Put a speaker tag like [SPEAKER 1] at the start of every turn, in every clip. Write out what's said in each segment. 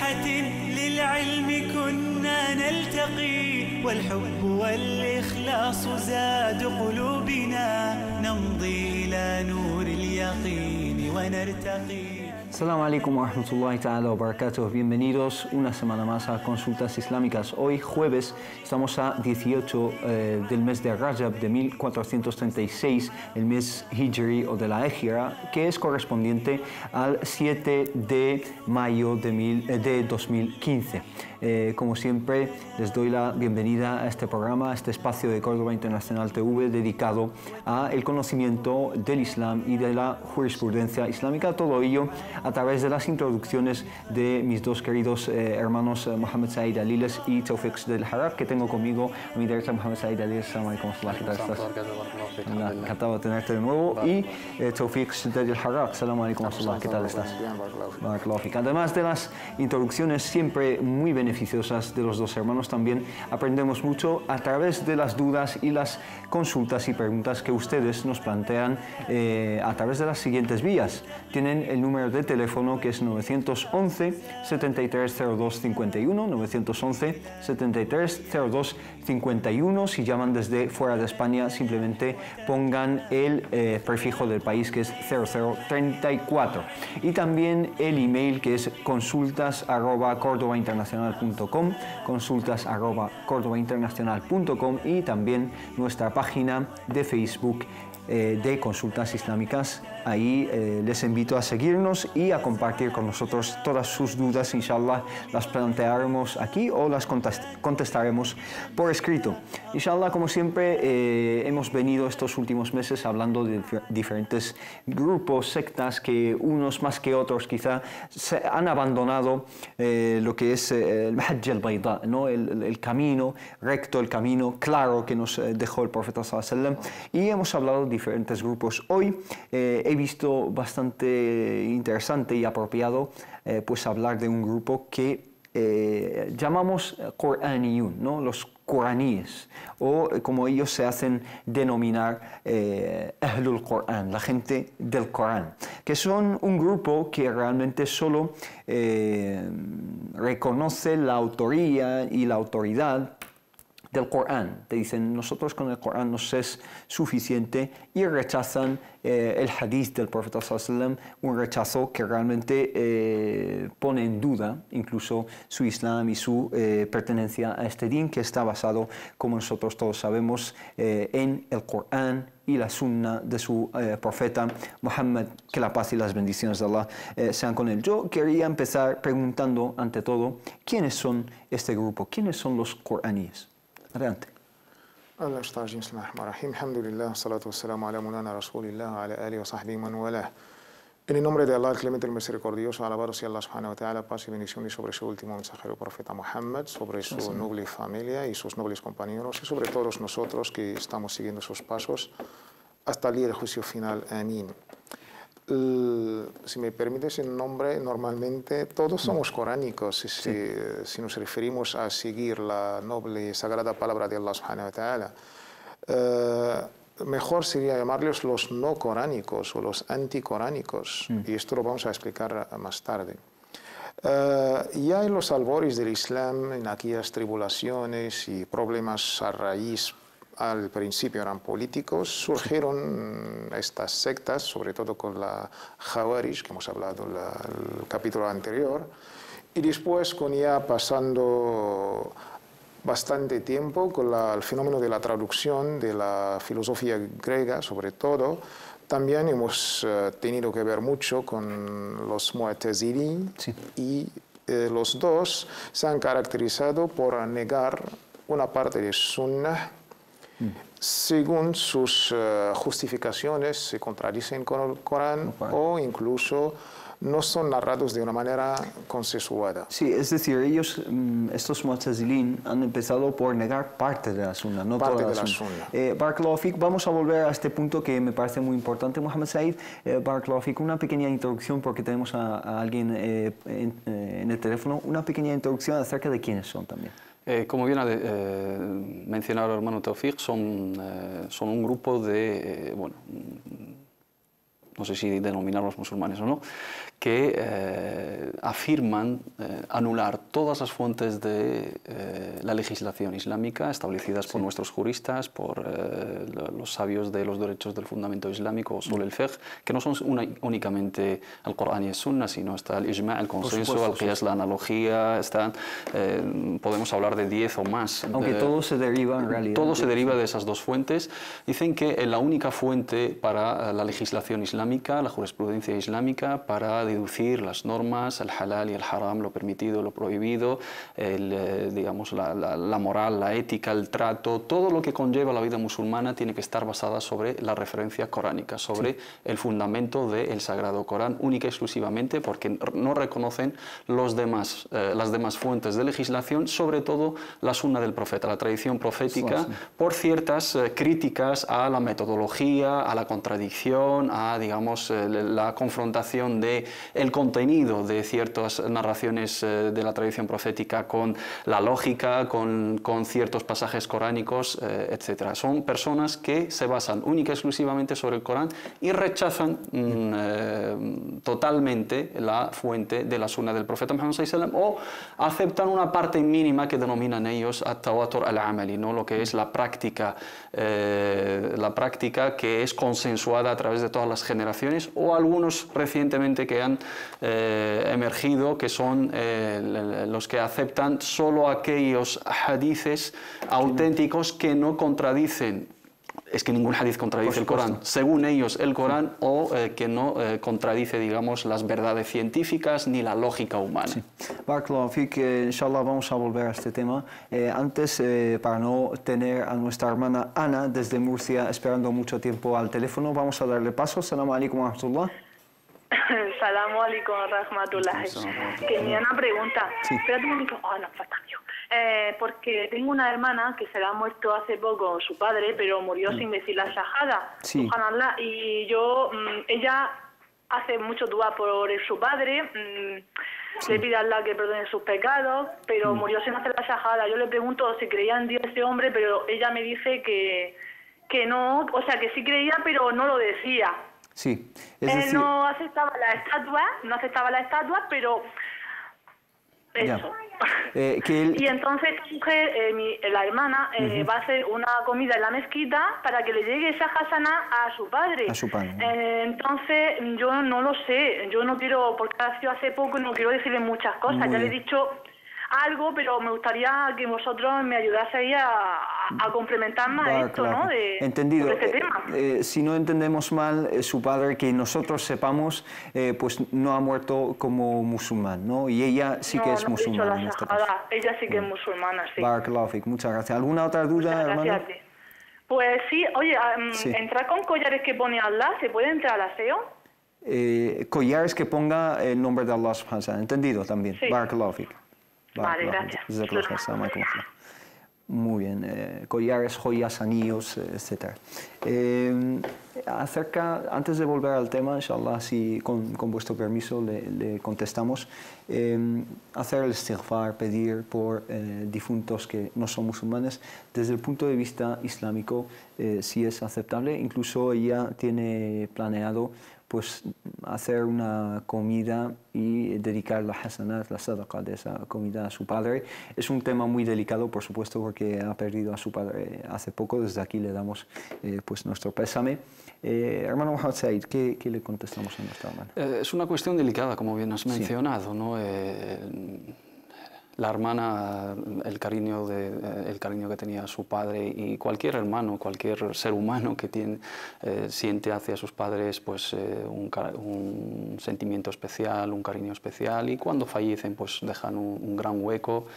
[SPEAKER 1] بساحة للعلم كنا نلتقي، والحب والإخلاص زاد قلوبنا، نمضي إلى نور اليقين ونرتقي.
[SPEAKER 2] Assalamu alaikum wa rahmatullahi ta'ala wa barakatuh. Bienvenidos una semana más a Consultas Islámicas. Hoy jueves estamos a 18 del mes de Rajab de 1436, el mes Hijri o de la Égira, que es correspondiente al 7 de mayo de 2015. Como siempre, les doy la bienvenida a este programa, a este espacio de Córdoba Internacional TV dedicado al conocimiento del Islam y de la jurisprudencia islámica. Todo ello a través de las introducciones de mis dos queridos hermanos Mohamed Said Aliles y Tawfiq del Harab, que tengo conmigo a mi derecha. Mohamed Said Aliles, ¿qué tal estás? Encantado de tenerte de nuevo. Y Tawfiq del Harab, ¿qué tal estás? Además de las introducciones siempre muy beneficiosas de los dos hermanos, también aprendemos mucho a través de las dudas y las consultas y preguntas que ustedes nos plantean a través de las siguientes vías. Tienen el número de teléfono que es 911 7302 51, 911 7302 51. Si llaman desde fuera de España, simplemente pongan el prefijo del país, que es 0034. Y también el email, que es consultas@cordobainternacional.com, consultas@cordobainternacional.com, y también nuestra página de Facebook de Consultas Islámicas. Ahí les invito a seguirnos y a compartir con nosotros todas sus dudas. Inshallah las plantearemos aquí o las contestaremos por escrito. Inshallah, como siempre, hemos venido estos últimos meses hablando de diferentes grupos, sectas, que unos más que otros quizá se han abandonado lo que es el Mahajj al-Bayda, ¿no? el camino recto, el camino claro que nos dejó el Profeta sallallahu alaihi wasallam, y hemos hablado de diferentes grupos. Hoy he visto bastante interesante y apropiado pues hablar de un grupo que llamamos Qur'aniyun, ¿no? Los coraníes, o como ellos se hacen denominar Ahlul Qur'an, la gente del Corán, que son un grupo que realmente solo reconoce la autoría y la autoridad del Corán. Te dicen, nosotros con el Corán nos es suficiente, y rechazan el hadith del Profeta sallallahu alaihi wasallam, un rechazo que realmente pone en duda incluso su Islam y su pertenencia a este din, que está basado, como nosotros todos sabemos, en el Corán y la sunna de su profeta Muhammad, que la paz y las bendiciones de Allah sean con él. Yo quería empezar preguntando, ante todo, ¿quiénes son este grupo? ¿Quiénes son los coraníes? Adelante.
[SPEAKER 3] Alhamdulillah, salatu wassalamu ala mulana rasulillah, ala alihi wa sahbihi man walah. En el nombre de Allah, el clemente, el misericordioso, alabado sea Allah subhanahu wa ta'ala, paz y bendiciones sobre su último mensajero profeta Muhammad, sobre su noble familia y sus nobles compañeros, y sobre todos nosotros que estamos siguiendo sus pasos hasta el día del juicio final. Amén. Si me permites el nombre, normalmente todos somos coránicos. Si nos referimos a seguir la noble y sagrada palabra de Allah subhanahu wa ta'ala, mejor sería llamarlos los no coránicos o los anticoránicos, y esto lo vamos a explicar más tarde. Ya en los albores del Islam, en aquellas tribulaciones y problemas a raíz, al principio eran políticos, surgieron estas sectas, sobre todo con la Khawarij, que hemos hablado en el capítulo anterior, y después, con ya pasando bastante tiempo, con el fenómeno de la traducción de la filosofía griega, sobre todo, también hemos tenido que ver mucho con los Mu'tazili, y los dos se han caracterizado por negar una parte de Sunnah. Según sus justificaciones se contradicen con el Corán, o incluso no son narrados de una manera consensuada.
[SPEAKER 2] Sí, es decir, ellos, estos Mu'tazilin, han empezado por negar parte de la Sunna, no
[SPEAKER 3] parte
[SPEAKER 2] toda la Sunna. Barakallahu Fik, vamos a volver a este punto que me parece muy importante. Mohamed Said, Barakallahu Fik, una pequeña introducción, porque tenemos a alguien en el teléfono, una pequeña introducción acerca de quiénes son también.
[SPEAKER 4] Como bien ha mencionado el hermano Tawfiq, son un grupo de, bueno, no sé si denominarlos musulmanes o no, que afirman anular todas las fuentes de la legislación islámica establecidas por nuestros juristas, por los sabios de los derechos del fundamento islámico, usul el-fiqh, que no son únicamente el Corán y el Sunna, sino está el ijma', el consenso, el qiyas, la analogía, podemos hablar de 10 o más.
[SPEAKER 2] Aunque todo se deriva en realidad.
[SPEAKER 4] Todo se deriva de esas dos fuentes. Dicen que la única fuente para la legislación islámica, la jurisprudencia islámica, para deducir las normas, el halal y el haram, lo permitido, lo prohibido, digamos, la moral, la ética, el trato, todo lo que conlleva la vida musulmana tiene que estar basada sobre la referencia coránica, sobre el fundamento del Sagrado Corán, única y exclusivamente, porque no reconocen las demás fuentes de legislación, sobre todo la sunna del profeta, la tradición profética, por ciertas críticas a la metodología, a la contradicción, a, digamos, la confrontación de el contenido de ciertas narraciones de la tradición profética con la lógica, con ciertos pasajes coránicos, etc. Son personas que se basan única y exclusivamente sobre el Corán y rechazan totalmente la fuente de la sunna del profeta Muhammad sallallahu alaihi wasallam, o aceptan una parte mínima que denominan ellos at-tawatur al-amali, ¿no? Lo que es la práctica que es consensuada a través de todas las generaciones, o algunos recientemente que han emergido, que son los que aceptan solo aquellos hadices auténticos que no contradicen. Es que ningún hadith contradice el Corán, según ellos el Corán, o que no contradice, digamos, las verdades científicas ni la lógica humana.
[SPEAKER 2] Sí. Barakallahu fik, inshallah vamos a volver a este tema. Antes, para no tener a nuestra hermana Ana desde Murcia esperando mucho tiempo al teléfono, vamos a darle paso. Assalamu alaikum wa rahmatullah.
[SPEAKER 5] Salamu alaikum wa rahmatullah. Tenía una pregunta.
[SPEAKER 2] Sí.
[SPEAKER 5] Espérate un momento. No, falta yo. Porque tengo una hermana que se le ha muerto hace poco su padre, pero murió sin decir la shahada.
[SPEAKER 2] Sí.
[SPEAKER 5] Subhanallah. Y yo, ella hace mucho dua por su padre, le pide a Allah que perdone sus pecados, pero murió sin hacer la shahada. Yo le pregunto si creía en Dios ese hombre, pero ella me dice que no, o sea, que sí creía, pero no lo decía.
[SPEAKER 2] Sí.
[SPEAKER 5] Él no aceptaba la estatua, pero eso. Y entonces esta mujer, la hermana, va a hacer una comida en la mezquita para que le llegue esa hasana a su padre.
[SPEAKER 2] A su padre.
[SPEAKER 5] Entonces yo no lo sé, yo no quiero, porque ha sido hace poco y no quiero decirle muchas cosas.
[SPEAKER 2] Muy
[SPEAKER 5] ya le he
[SPEAKER 2] bien.
[SPEAKER 5] dicho algo, pero me gustaría que vosotros me ayudaseis a complementar más esto, ¿no?
[SPEAKER 2] Entendido.
[SPEAKER 5] De este tema.
[SPEAKER 2] Si no entendemos mal, su padre, que nosotros sepamos, pues no ha muerto como musulmán, ¿no? Y ella sí que es musulmana en este caso.
[SPEAKER 5] Ella sí que es musulmana, sí.
[SPEAKER 2] Barakallahu fik, muchas gracias. ¿Alguna otra duda,
[SPEAKER 5] Muchas
[SPEAKER 2] hermano?
[SPEAKER 5] gracias a ti. Pues sí, oye,
[SPEAKER 2] Sí.
[SPEAKER 5] entrar con collares que pone Allah, ¿se puede entrar al aseo?
[SPEAKER 2] Collares que ponga el nombre de Allah subhanahu wa ta'ala. Entendido también.
[SPEAKER 5] Sí.
[SPEAKER 2] Barakallahu fik.
[SPEAKER 5] Vale,
[SPEAKER 2] Barakallahu
[SPEAKER 5] gracias.
[SPEAKER 2] fik. Jazakallahu khair. Assalamu alaikum wa rahmatullah. Muy bien, collares, joyas, anillos, etc. Antes de volver al tema, inshallah, si con vuestro permiso le contestamos, hacer el istighfar, pedir por difuntos que no son musulmanes, desde el punto de vista islámico, sí es aceptable. Incluso ella tiene planeado pues hacer una comida y dedicar la hasanat, la sadaqa de esa comida a su padre. Es un tema muy delicado, por supuesto, porque ha perdido a su padre hace poco. Desde aquí le damos pues nuestro pésame. Hermano Mohamed Said, ¿qué le contestamos a nuestra hermana?
[SPEAKER 4] Es una cuestión delicada, como bien has mencionado, ¿no? La hermana, el cariño que tenía su padre, y cualquier hermano, cualquier ser humano que siente hacia sus padres pues, un sentimiento especial, un cariño especial, y cuando fallecen pues dejan un gran hueco.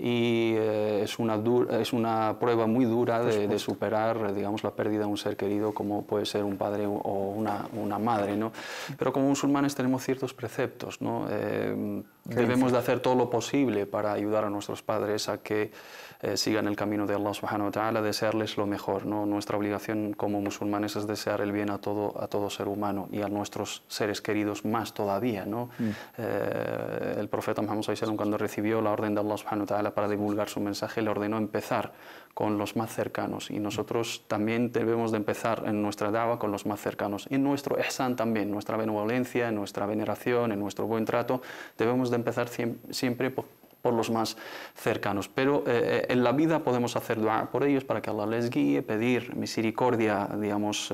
[SPEAKER 4] Y es una prueba muy dura de superar, digamos, la pérdida de un ser querido, como puede ser un padre o una madre, ¿no? Pero como musulmanes tenemos ciertos preceptos, ¿no? Debemos de hacer todo lo posible para ayudar a nuestros padres a que sigan el camino de Allah subhanahu wa ta'ala, desearles lo mejor, ¿no? Nuestra obligación como musulmanes es desear el bien a todo ser humano, y a nuestros seres queridos más todavía, ¿no? El profeta Muhammad sallallahu alaihi wasallam, cuando recibió la orden de Allah subhanahu wa ta'ala Ta'ala para divulgar su mensaje le ordenó empezar con los más cercanos, y nosotros también debemos de empezar en nuestra da'wa con los más cercanos. En nuestro ihsan también, nuestra benevolencia, en nuestra veneración, en nuestro buen trato, debemos de empezar siempre por los más cercanos. Pero en la vida podemos hacer dua por ellos para que Allah les guíe, pedir misericordia, digamos,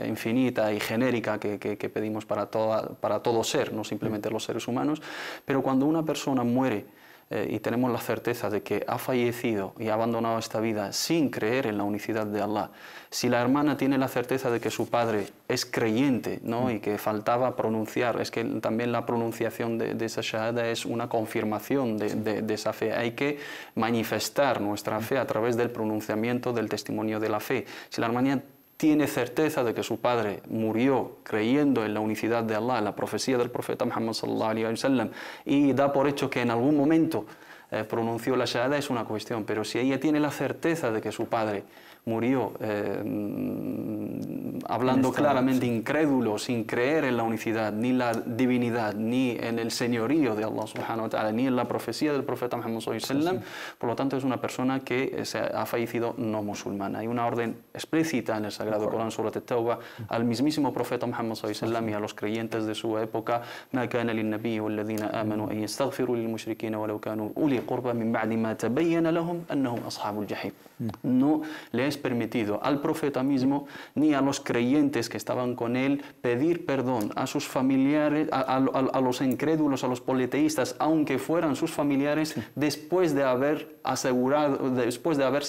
[SPEAKER 4] infinita y genérica que pedimos para todo ser, no simplemente los seres humanos. Pero cuando una persona muere y tenemos la certeza de que ha fallecido y ha abandonado esta vida sin creer en la unicidad de Allah, si la hermana tiene la certeza de que su padre es creyente, ¿no? Y que faltaba pronunciar, es que también la pronunciación de esa shahada es una confirmación de esa fe. Hay que manifestar nuestra fe a través del pronunciamiento del testimonio de la fe. Si la hermana tiene certeza de que su padre murió creyendo en la unicidad de Allah, en la profecía del profeta Muhammad sallallahu alaihi wasallam, y da por hecho que en algún momento pronunció la shahada, es una cuestión. Pero si ella tiene la certeza de que su padre murió hablando claramente incrédulo, sin creer en la unicidad, ni la divinidad, ni en el señorío de Allah subhanahu wa ta'ala, ni en la profecía del profeta Muhammad sallallahu alaihi wasallam, por lo tanto es una persona que ha fallecido no musulmana. Hay una orden explícita en el Sagrado Corán, Surat At-Tawbah, al mismísimo profeta Muhammad sallallahu alaihi wasallam y a los creyentes de su época: "Ma kana lin-nabiyyi wal-ladhina amanu an yastaghfiru lil-mushrikeena walau kanu uli qurba min ba'di ma tabayyana lahum annahum ashabul jahim." No le es permitido al profeta mismo ni a los creyentes que estaban con él pedir perdón a sus familiares, a los incrédulos, a los politeístas, aunque fueran sus familiares, después de haberse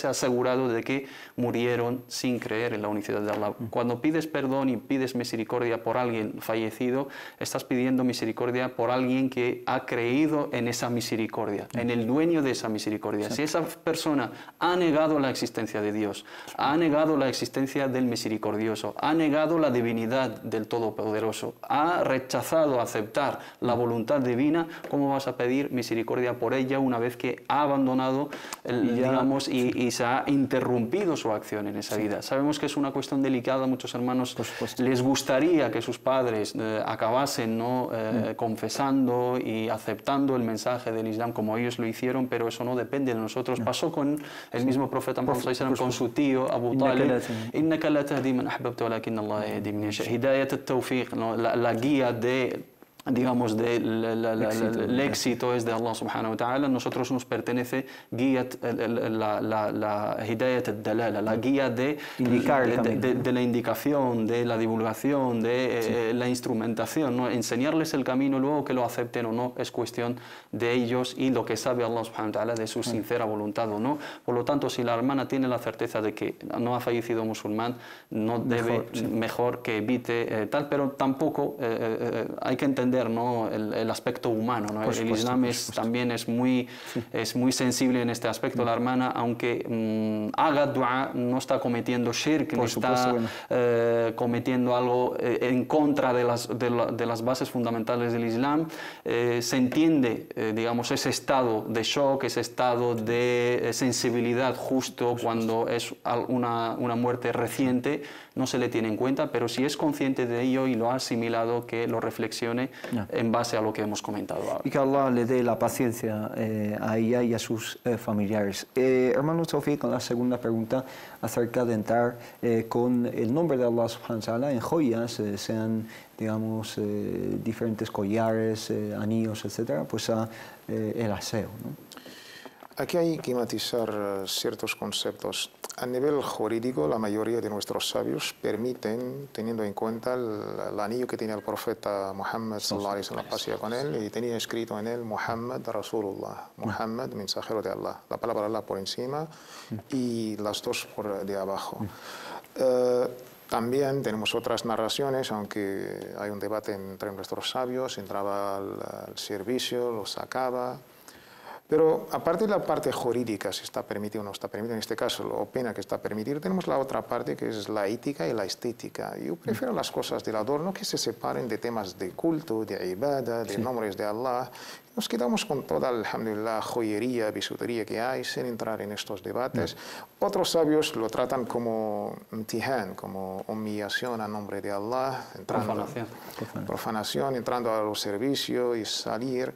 [SPEAKER 4] asegurado de que murieron sin creer en la unicidad de Allah. Cuando pides perdón y pides misericordia por alguien fallecido, estás pidiendo misericordia por alguien que ha creído en esa misericordia, en el dueño de esa misericordia. Si esa persona ha negado la existencia de Dios, ha negado la existencia del misericordioso, ha negado la divinidad del Todopoderoso, ha rechazado aceptar la voluntad divina, ¿cómo vas a pedir misericordia por ella una vez que ha abandonado, digamos, y se ha interrumpido su acción en esa vida? Sabemos que es una cuestión delicada. Muchos hermanos les gustaría que sus padres acabasen, ¿no? Confesando y aceptando el mensaje del Islam como ellos lo hicieron, pero eso no depende de nosotros. Pasó con el mismo profeta Muhammad, con su tío Abu Talib: "Innaka la tahdi man ahbabta walakinna Allah yahdi man yasha." Hidayat at-tawfiq, la guía de, digamos, el éxito es de Allah subhanahu wa ta'ala. Nosotros nos pertenece la hidayat al-dalala, la guía de la indicación, de la divulgación, de la instrumentación, ¿no? Enseñarles el camino, luego que lo acepten o no es cuestión de ellos y lo que sabe Allah subhanahu wa ta'ala de su sincera voluntad o no. Por lo tanto, si la hermana tiene la certeza de que no ha fallecido musulmán, no debe, mejor que evite tal, pero tampoco hay que entender, ¿no? el aspecto humano, ¿no? El Islam también es muy sensible en este aspecto. La hermana, aunque haga dua, no está cometiendo shirk, no está cometiendo algo en contra de las bases fundamentales del Islam. Se entiende, digamos, ese estado de shock, ese estado de sensibilidad justo cuando es una muerte reciente, no se le tiene en cuenta, pero si es consciente de ello y lo ha asimilado, que lo reflexione en base a lo que hemos comentado ahora.
[SPEAKER 2] Y que Allah le dé la paciencia a ella y a sus familiares. Hermano Tawfiq, con la segunda pregunta acerca de entrar con el nombre de Allah subhanahu wa ta'ala en joyas, sean, digamos, diferentes collares, anillos, etcétera, pues el aseo, ¿no?
[SPEAKER 3] Aquí hay que matizar ciertos conceptos. A nivel jurídico, la mayoría de nuestros sabios permiten, teniendo en cuenta el anillo que tenía el profeta Muhammad sallallahu alaihi wasallam, pasía con él, y tenía escrito en él Muhammad Rasulullah, Muhammad, mensajero de Allah, la palabra Allah por encima y las dos por de abajo. También tenemos otras narraciones, aunque hay un debate entre nuestros sabios, entraba al servicio, lo sacaba. Pero aparte de la parte jurídica, si está permitido o no está permitido, en este caso lo opina que está permitido, tenemos la otra parte que es la ética y la estética. Yo prefiero las cosas del adorno que se separen de temas de culto, de ibadah, de nombres de Allah. Nos quedamos con toda, alhamdulillah, joyería, bisutería que hay, sin entrar en estos debates. Otros sabios lo tratan como imtihan, como humillación a nombre de Allah, profanación, entrando a los servicios y salir.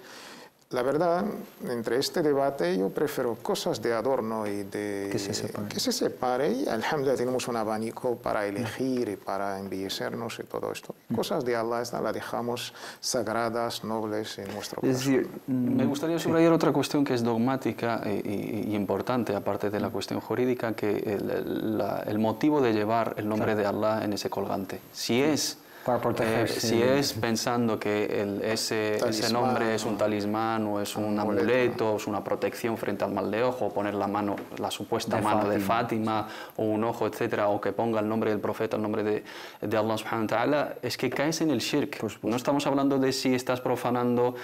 [SPEAKER 3] La verdad, entre este debate yo prefiero cosas de adorno y de
[SPEAKER 2] que se
[SPEAKER 3] separe. Y alhamdulillah tenemos un abanico para elegir y para embellecernos y todo esto. Cosas de Allah las dejamos sagradas, nobles en nuestro corazón.
[SPEAKER 2] Es decir,
[SPEAKER 4] me gustaría subrayar otra cuestión que es dogmática y importante, aparte de la cuestión jurídica, que el motivo de llevar el nombre de Allah en ese colgante. Si es
[SPEAKER 2] para protegerse.
[SPEAKER 4] Si es pensando que ese nombre es un talismán o es un amuleto, o es una protección frente al mal de ojo, poner la mano, la supuesta mano de Fátima o un ojo, etcétera, o que ponga el nombre del profeta, el nombre de Allah subhanahu wa ta'ala, es que caes en el shirk. No estamos hablando de si estás profanando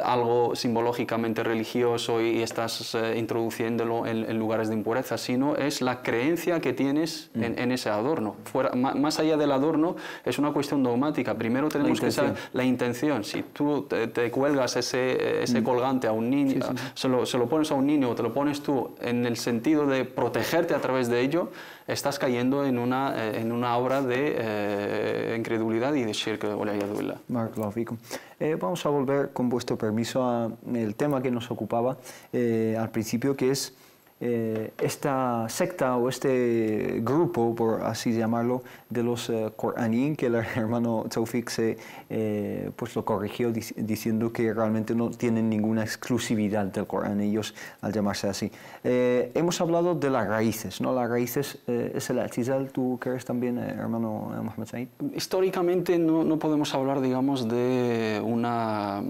[SPEAKER 4] algo simbológicamente religioso y estás introduciéndolo en lugares de impureza, sino es la creencia que tienes en ese adorno. Más allá del adorno, es una cuestión dogmática. Primero tenemos que saber la intención. Si tú te cuelgas ese colgante a un niño, se lo pones a un niño o te lo pones tú en el sentido de protegerte a través de ello, estás cayendo en una obra de incredulidad y de shirk.
[SPEAKER 2] Vamos a volver, con vuestro permiso, al tema que nos ocupaba al principio, que es esta secta o este grupo, por así llamarlo, de los Qur'anín, que el hermano Taufik pues lo corrigió diciendo que realmente no tienen ninguna exclusividad del Corán ellos al llamarse así. Hemos hablado de las raíces, ¿no? Las raíces es el i'tizal. ¿Tú crees también, hermano Mohamed Said?
[SPEAKER 4] Históricamente no podemos hablar, digamos, de una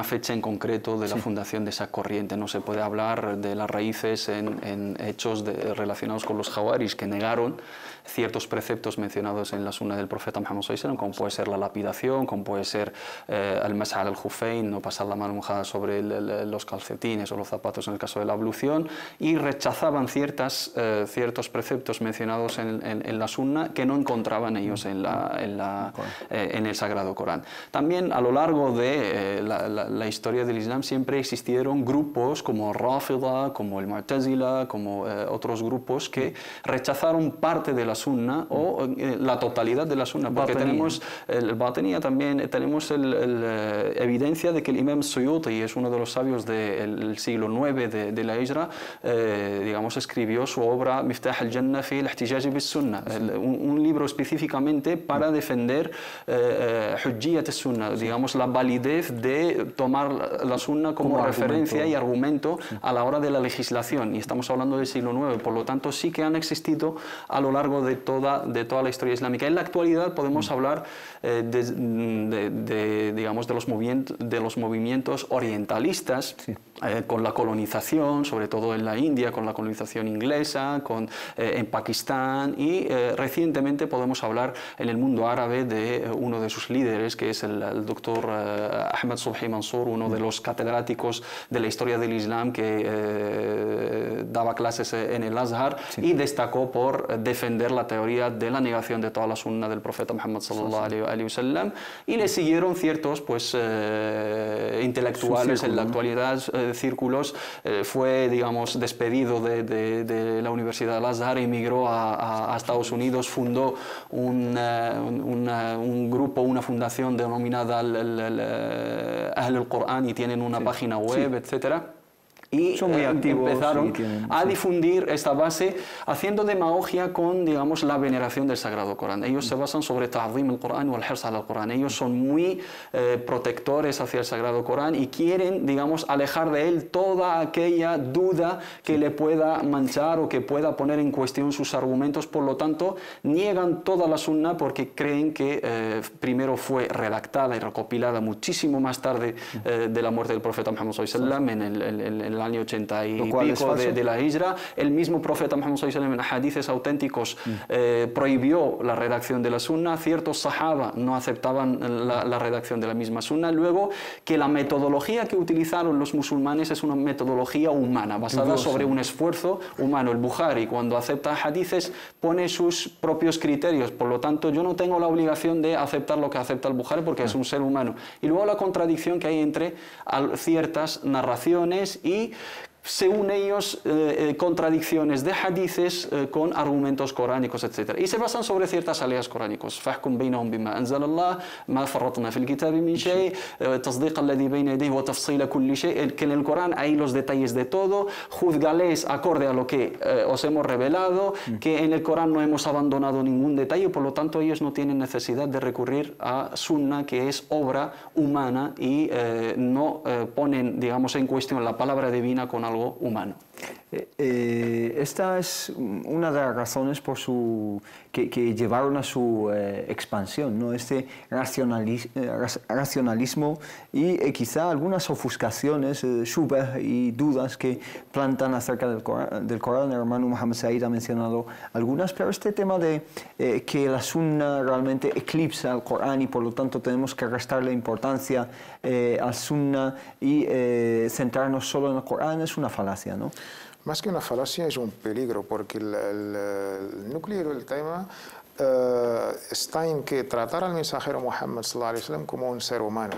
[SPEAKER 4] fecha en concreto de la fundación de esa corriente. No se puede hablar de las raíces en hechos relacionados con los jawaris, que negaron ciertos preceptos mencionados en la sunna del profeta Muhammad sallallahu alaihi wasallam, como puede ser la lapidación, como puede ser el masah al-juffayn, no pasar la mano mojada sobre los calcetines o los zapatos en el caso de la ablución, y rechazaban ciertos preceptos mencionados en la sunna que no encontraban ellos en el Sagrado Corán. También a lo largo de la historia del Islam siempre existieron grupos como Rafida, como el Mu'tazila, como otros grupos que rechazaron parte de la sunna o la totalidad de la sunna, porque tenemos el Batinía también, tenemos evidencia de que el Imam Suyuti es uno de los sabios del siglo IX de la Hijra, digamos, escribió su obra Miftah al-Jannah fi al-ihtijaj bis-sunnah, un libro específicamente para defender hujjiyat as-sunnah, digamos, la validez de tomar la sunna como referencia y argumento a la hora de la legislación, y estamos hablando del siglo IX, por lo tanto sí que han existido a lo largo de toda la historia islámica. En la actualidad podemos hablar digamos, de los movimientos orientalistas, con la colonización, sobre todo en la India, con la colonización inglesa, en Pakistán, y recientemente podemos hablar en el mundo árabe de uno de sus líderes, que es el doctor Ahmad Subhi Mansur, uno de los catedráticos de la historia del Islam que daba clases en el Azhar y destacó por defender la teoría de la negación de toda la sunna del profeta Muhammad sallallahu alaihi wasallam, y le siguieron ciertos intelectuales en la actualidad, círculos. Fue, digamos, despedido de la Universidad del Azhar, emigró a Estados Unidos, fundó un grupo, una fundación denominada Ahl al-Qur'an, y tienen una página web, etcétera. Y
[SPEAKER 2] son muy activos,
[SPEAKER 4] empezaron a difundir esta base, haciendo demagogia con, digamos, la veneración del Sagrado Corán. Ellos se basan sobre ta'zim al-Qur'an o al-hirs al-Qur'an. Ellos son muy protectores hacia el Sagrado Corán y quieren, digamos, alejar de él toda aquella duda que le pueda manchar o que pueda poner en cuestión sus argumentos. Por lo tanto, niegan toda la sunna porque creen que primero fue redactada y recopilada muchísimo más tarde de la muerte del profeta Muhammad sallallahu alaihi wasallam, en el año 80 y pico de la Hijra. El mismo profeta Muhammad sallallahu alaihi wasallam, en hadices auténticos, prohibió la redacción de la sunna. Ciertos sahaba no aceptaban la redacción de la misma sunna. Luego, que la metodología que utilizaron los musulmanes es una metodología humana, basada sobre un esfuerzo humano. El Bukhari, cuando acepta hadices, pone sus propios criterios. Por lo tanto, yo no tengo la obligación de aceptar lo que acepta el Bukhari porque es un ser humano. Y luego la contradicción que hay entre ciertas narraciones y según ellos, contradicciones de hadices con argumentos coránicos, etc. Y se basan sobre ciertas aleas coránicos. فَاحْكُمْ بَيْنَهُمْ بِمَا أَنزَلَ اللَّهُ مَا فَرَّطْنَا فِي الْكِتَابِ مِنْ شَيْءٍ تَصْدِيقَ الَّذِي بَيْنَ يَدَيْهِ وَتَفْصِيلَ كُلِّ شَيْءٍ, que en el Corán hay los detalles de todo, juzgales acorde a lo que os hemos revelado, que en el Corán no hemos abandonado ningún detalle, por lo tanto ellos no tienen necesidad de recurrir a Sunna, que es obra humana, y no ponen, digamos, en cuestión la palabra divina con algo humano.
[SPEAKER 2] Esta es una de las razones por que llevaron a su expansión, ¿no? Este racionalismo y quizá algunas ofuscaciones, shubha y dudas que plantan acerca del Corán. El hermano Mohammed Said ha mencionado algunas, pero este tema de que la Sunna realmente eclipsa al Corán y por lo tanto tenemos que restarle importancia al Sunna y centrarnos solo en el Corán es una falacia, ¿no?
[SPEAKER 3] Más que una falacia, es un peligro, porque el núcleo del tema está en que tratar al mensajero Muhammad sallallahu alaihi wasallam como un ser humano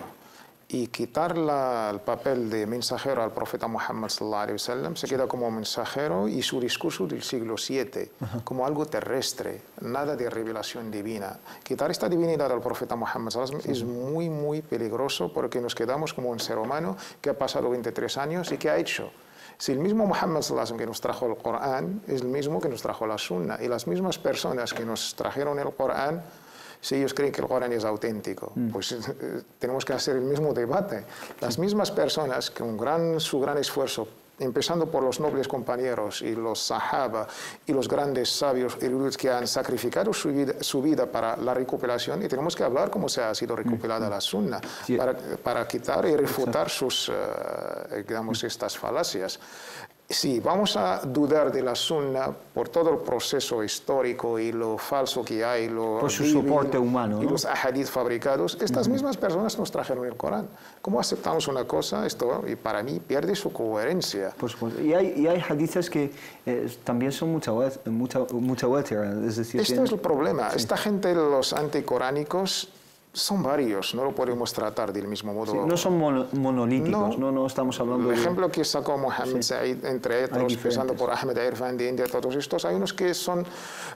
[SPEAKER 3] y quitar el papel de mensajero al profeta Muhammad sallallahu alaihi wasallam, se queda como mensajero y su discurso del siglo VII, como algo terrestre, nada de revelación divina. Quitar esta divinidad al profeta Muhammad sallallahu alaihi wasallam es muy, muy peligroso, porque nos quedamos como un ser humano que ha pasado 23 años y que ha hecho. Si el mismo Muhammad sallallahu alaihi wasallam que nos trajo el Corán es el mismo que nos trajo la Sunna, y las mismas personas que nos trajeron el Corán, si ellos creen que el Corán es auténtico, pues tenemos que hacer el mismo debate. Las mismas personas que su gran esfuerzo, empezando por los nobles compañeros y los sahaba y los grandes sabios eruditos que han sacrificado su vida para la recuperación, y tenemos que hablar cómo se ha sido recopilada la Sunna, para quitar y refutar digamos, estas falacias. Si vamos a dudar de la Sunna por todo el proceso histórico y lo falso que hay,
[SPEAKER 2] por su soporte humano,
[SPEAKER 3] y
[SPEAKER 2] ¿no?
[SPEAKER 3] los ahadith fabricados, estas mismas personas nos trajeron el Corán. ¿Cómo aceptamos una cosa? Esto, y para mí, pierde su coherencia.
[SPEAKER 2] Por supuesto. Y hay hadiths que también son mutawatir, es decir...
[SPEAKER 3] Esto es el problema. Esta gente, los anticoránicos, son varios, no lo podemos tratar del mismo modo.
[SPEAKER 2] Sí, no son monolíticos, no estamos hablando de...
[SPEAKER 3] El ejemplo que sacó Mohammed Said, entre otros, empezando por Ahmed Irfan de India, todos estos, hay unos que son,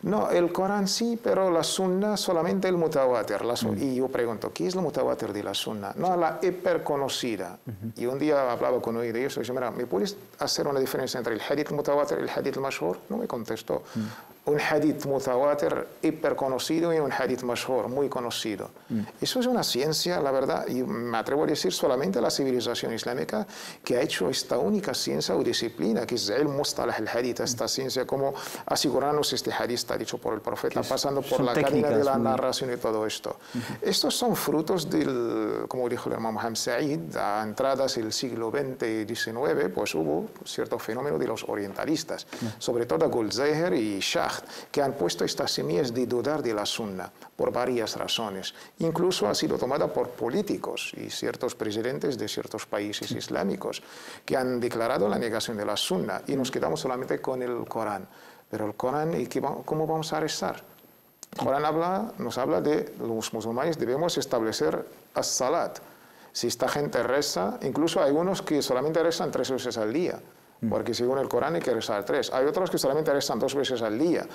[SPEAKER 3] no, el Corán sí, pero la Sunna solamente el mutawatir. Y yo pregunto, ¿qué es el mutawatir de la Sunna? No, la hiperconocida. Y un día hablaba con uno de ellos y dije, mira, ¿me puedes hacer una diferencia entre el hadith mutawatir y el hadith mashhur? No me contestó. Un hadith mutawatir hiperconocido y un hadith mashhur muy conocido. Eso es una ciencia, la verdad, y me atrevo a decir solamente la civilización islámica que ha hecho esta única ciencia o disciplina, que es el mustalah al-hadith, esta ciencia, como asegurarnos este hadith está dicho por el profeta, pasando por la cadena de la narración y todo esto. Estos son frutos del, como dijo el hermano Mohammed Said, a entradas del siglo XX y XIX, pues hubo cierto fenómeno de los orientalistas, sobre todo Goldziher y Schacht, que han puesto estas semillas de dudar de la Sunna por varias razones. Incluso ha sido tomada por políticos y ciertos presidentes de ciertos países islámicos que han declarado la negación de la Sunna, y nos quedamos solamente con el Corán. Pero el Corán, ¿cómo vamos a rezar? El Corán nos habla de los musulmanes debemos establecer as-salat. Si esta gente reza, incluso hay unos que solamente rezan 3 veces al día, porque según el Corán hay que rezar 3. Hay otros que solamente rezan 2 veces al día.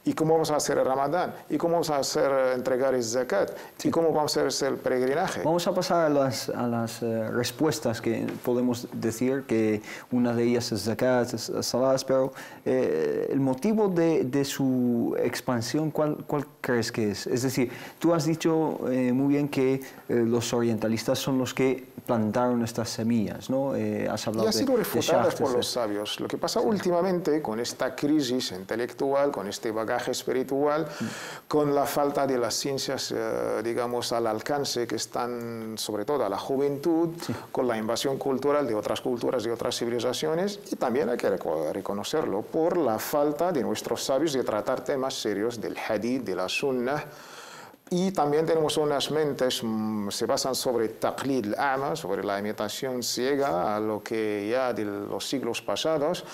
[SPEAKER 3] ¿Y cómo vamos a hacer el Ramadán? ¿Y cómo vamos a entregar el zakat? ¿Y cómo vamos a hacer el peregrinaje?
[SPEAKER 2] Vamos a pasar a las respuestas que podemos decir, que una de ellas es zakat, es salat, pero el motivo de su expansión, ¿cuál crees que es? Es decir, tú has dicho muy bien que los orientalistas son los que plantaron estas semillas, ¿no? Has hablado
[SPEAKER 3] y ha sido refutadas por los
[SPEAKER 2] sí.
[SPEAKER 3] sabios. Lo que pasa últimamente con esta crisis intelectual, con este bagaje espiritual, con la falta de las ciencias, digamos, al alcance que están, sobre todo a la juventud, con la invasión cultural de otras culturas, de otras civilizaciones, y también hay que reconocerlo, por la falta de nuestros sabios de tratar temas serios del hadith, de la sunnah. Y también tenemos unas mentes se basan sobre taqlid al-a'ma, sobre la imitación ciega a lo que ya de los siglos pasados,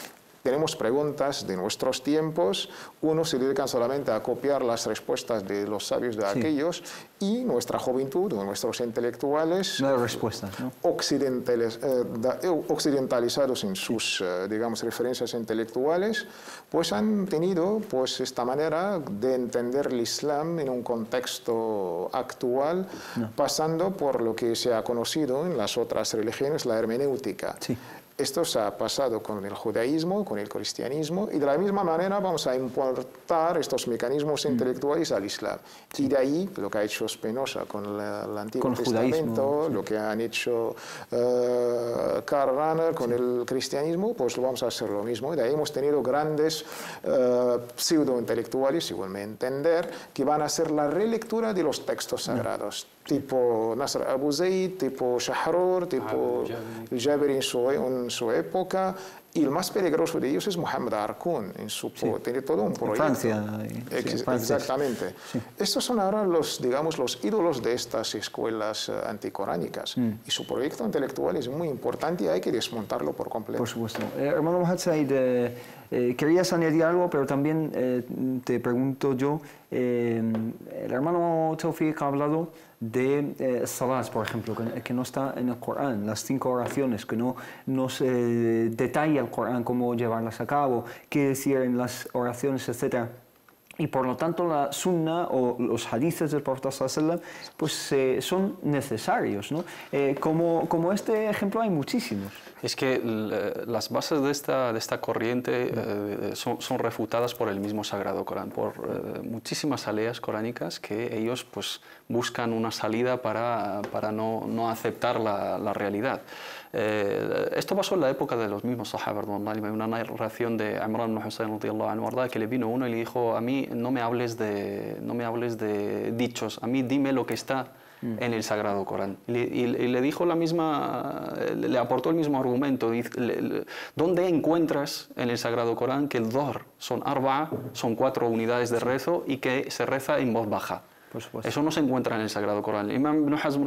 [SPEAKER 3] tenemos preguntas de nuestros tiempos, unos se dedican solamente a copiar las respuestas de los sabios de aquellos, y nuestra juventud o nuestros intelectuales
[SPEAKER 2] no hay respuestas, ¿no?
[SPEAKER 3] occidentalizados en sus, digamos, referencias intelectuales, pues han tenido pues, esta manera de entender el Islam en un contexto actual, pasando por lo que se ha conocido en las otras religiones, la hermenéutica.
[SPEAKER 2] Sí.
[SPEAKER 3] Esto se ha pasado con el judaísmo, con el cristianismo, y de la misma manera vamos a importar estos mecanismos intelectuales al Islam. Y de ahí lo que ha hecho Spinoza con el Antiguo Testamento, lo que han hecho Karl Rahner con el cristianismo, pues lo vamos a hacer lo mismo. Y de ahí hemos tenido grandes pseudo-intelectuales, según me entender, que van a hacer la relectura de los textos sagrados. Tipo Nasr Abu Zayd, tipo Shahrur, tipo Jabir en su época, y el más peligroso de ellos es Muhammad Arqun, tiene todo un proyecto.
[SPEAKER 2] Francia.
[SPEAKER 3] Exactamente. Sí. Estos son ahora los, digamos, los ídolos de estas escuelas anticoránicas, y su proyecto intelectual es muy importante y hay que desmontarlo por completo.
[SPEAKER 2] Por supuesto. Hermano Mohamed Said, querías añadir algo, pero también te pregunto yo, el hermano Tawfiq ha hablado de salas, por ejemplo, que no está en el Corán, las 5 oraciones, que no nos detalla el Corán cómo llevarlas a cabo, qué decir en las oraciones, etc. Y por lo tanto la sunna o los hadices del Profeta sallallahu alaihi wasallam pues son necesarios, ¿no? Como este ejemplo hay muchísimos.
[SPEAKER 4] Es que las bases de esta corriente son refutadas por el mismo Sagrado Corán, por muchísimas aleas coránicas que ellos pues, buscan una salida para no aceptar la realidad. Esto pasó en la época de los mismos Sahaba. Hay una narración de Imran ibn Husayn que le vino uno y le dijo: a mí no me hables de dichos, a mí dime lo que está en el Sagrado Corán. Y le dijo le aportó el mismo argumento. ¿Dónde encuentras en el Sagrado Corán que el Dhuhr son 4 unidades de rezo y que se reza en voz baja? Eso no se encuentra en el Sagrado Corán. El Imam Ibn Hazm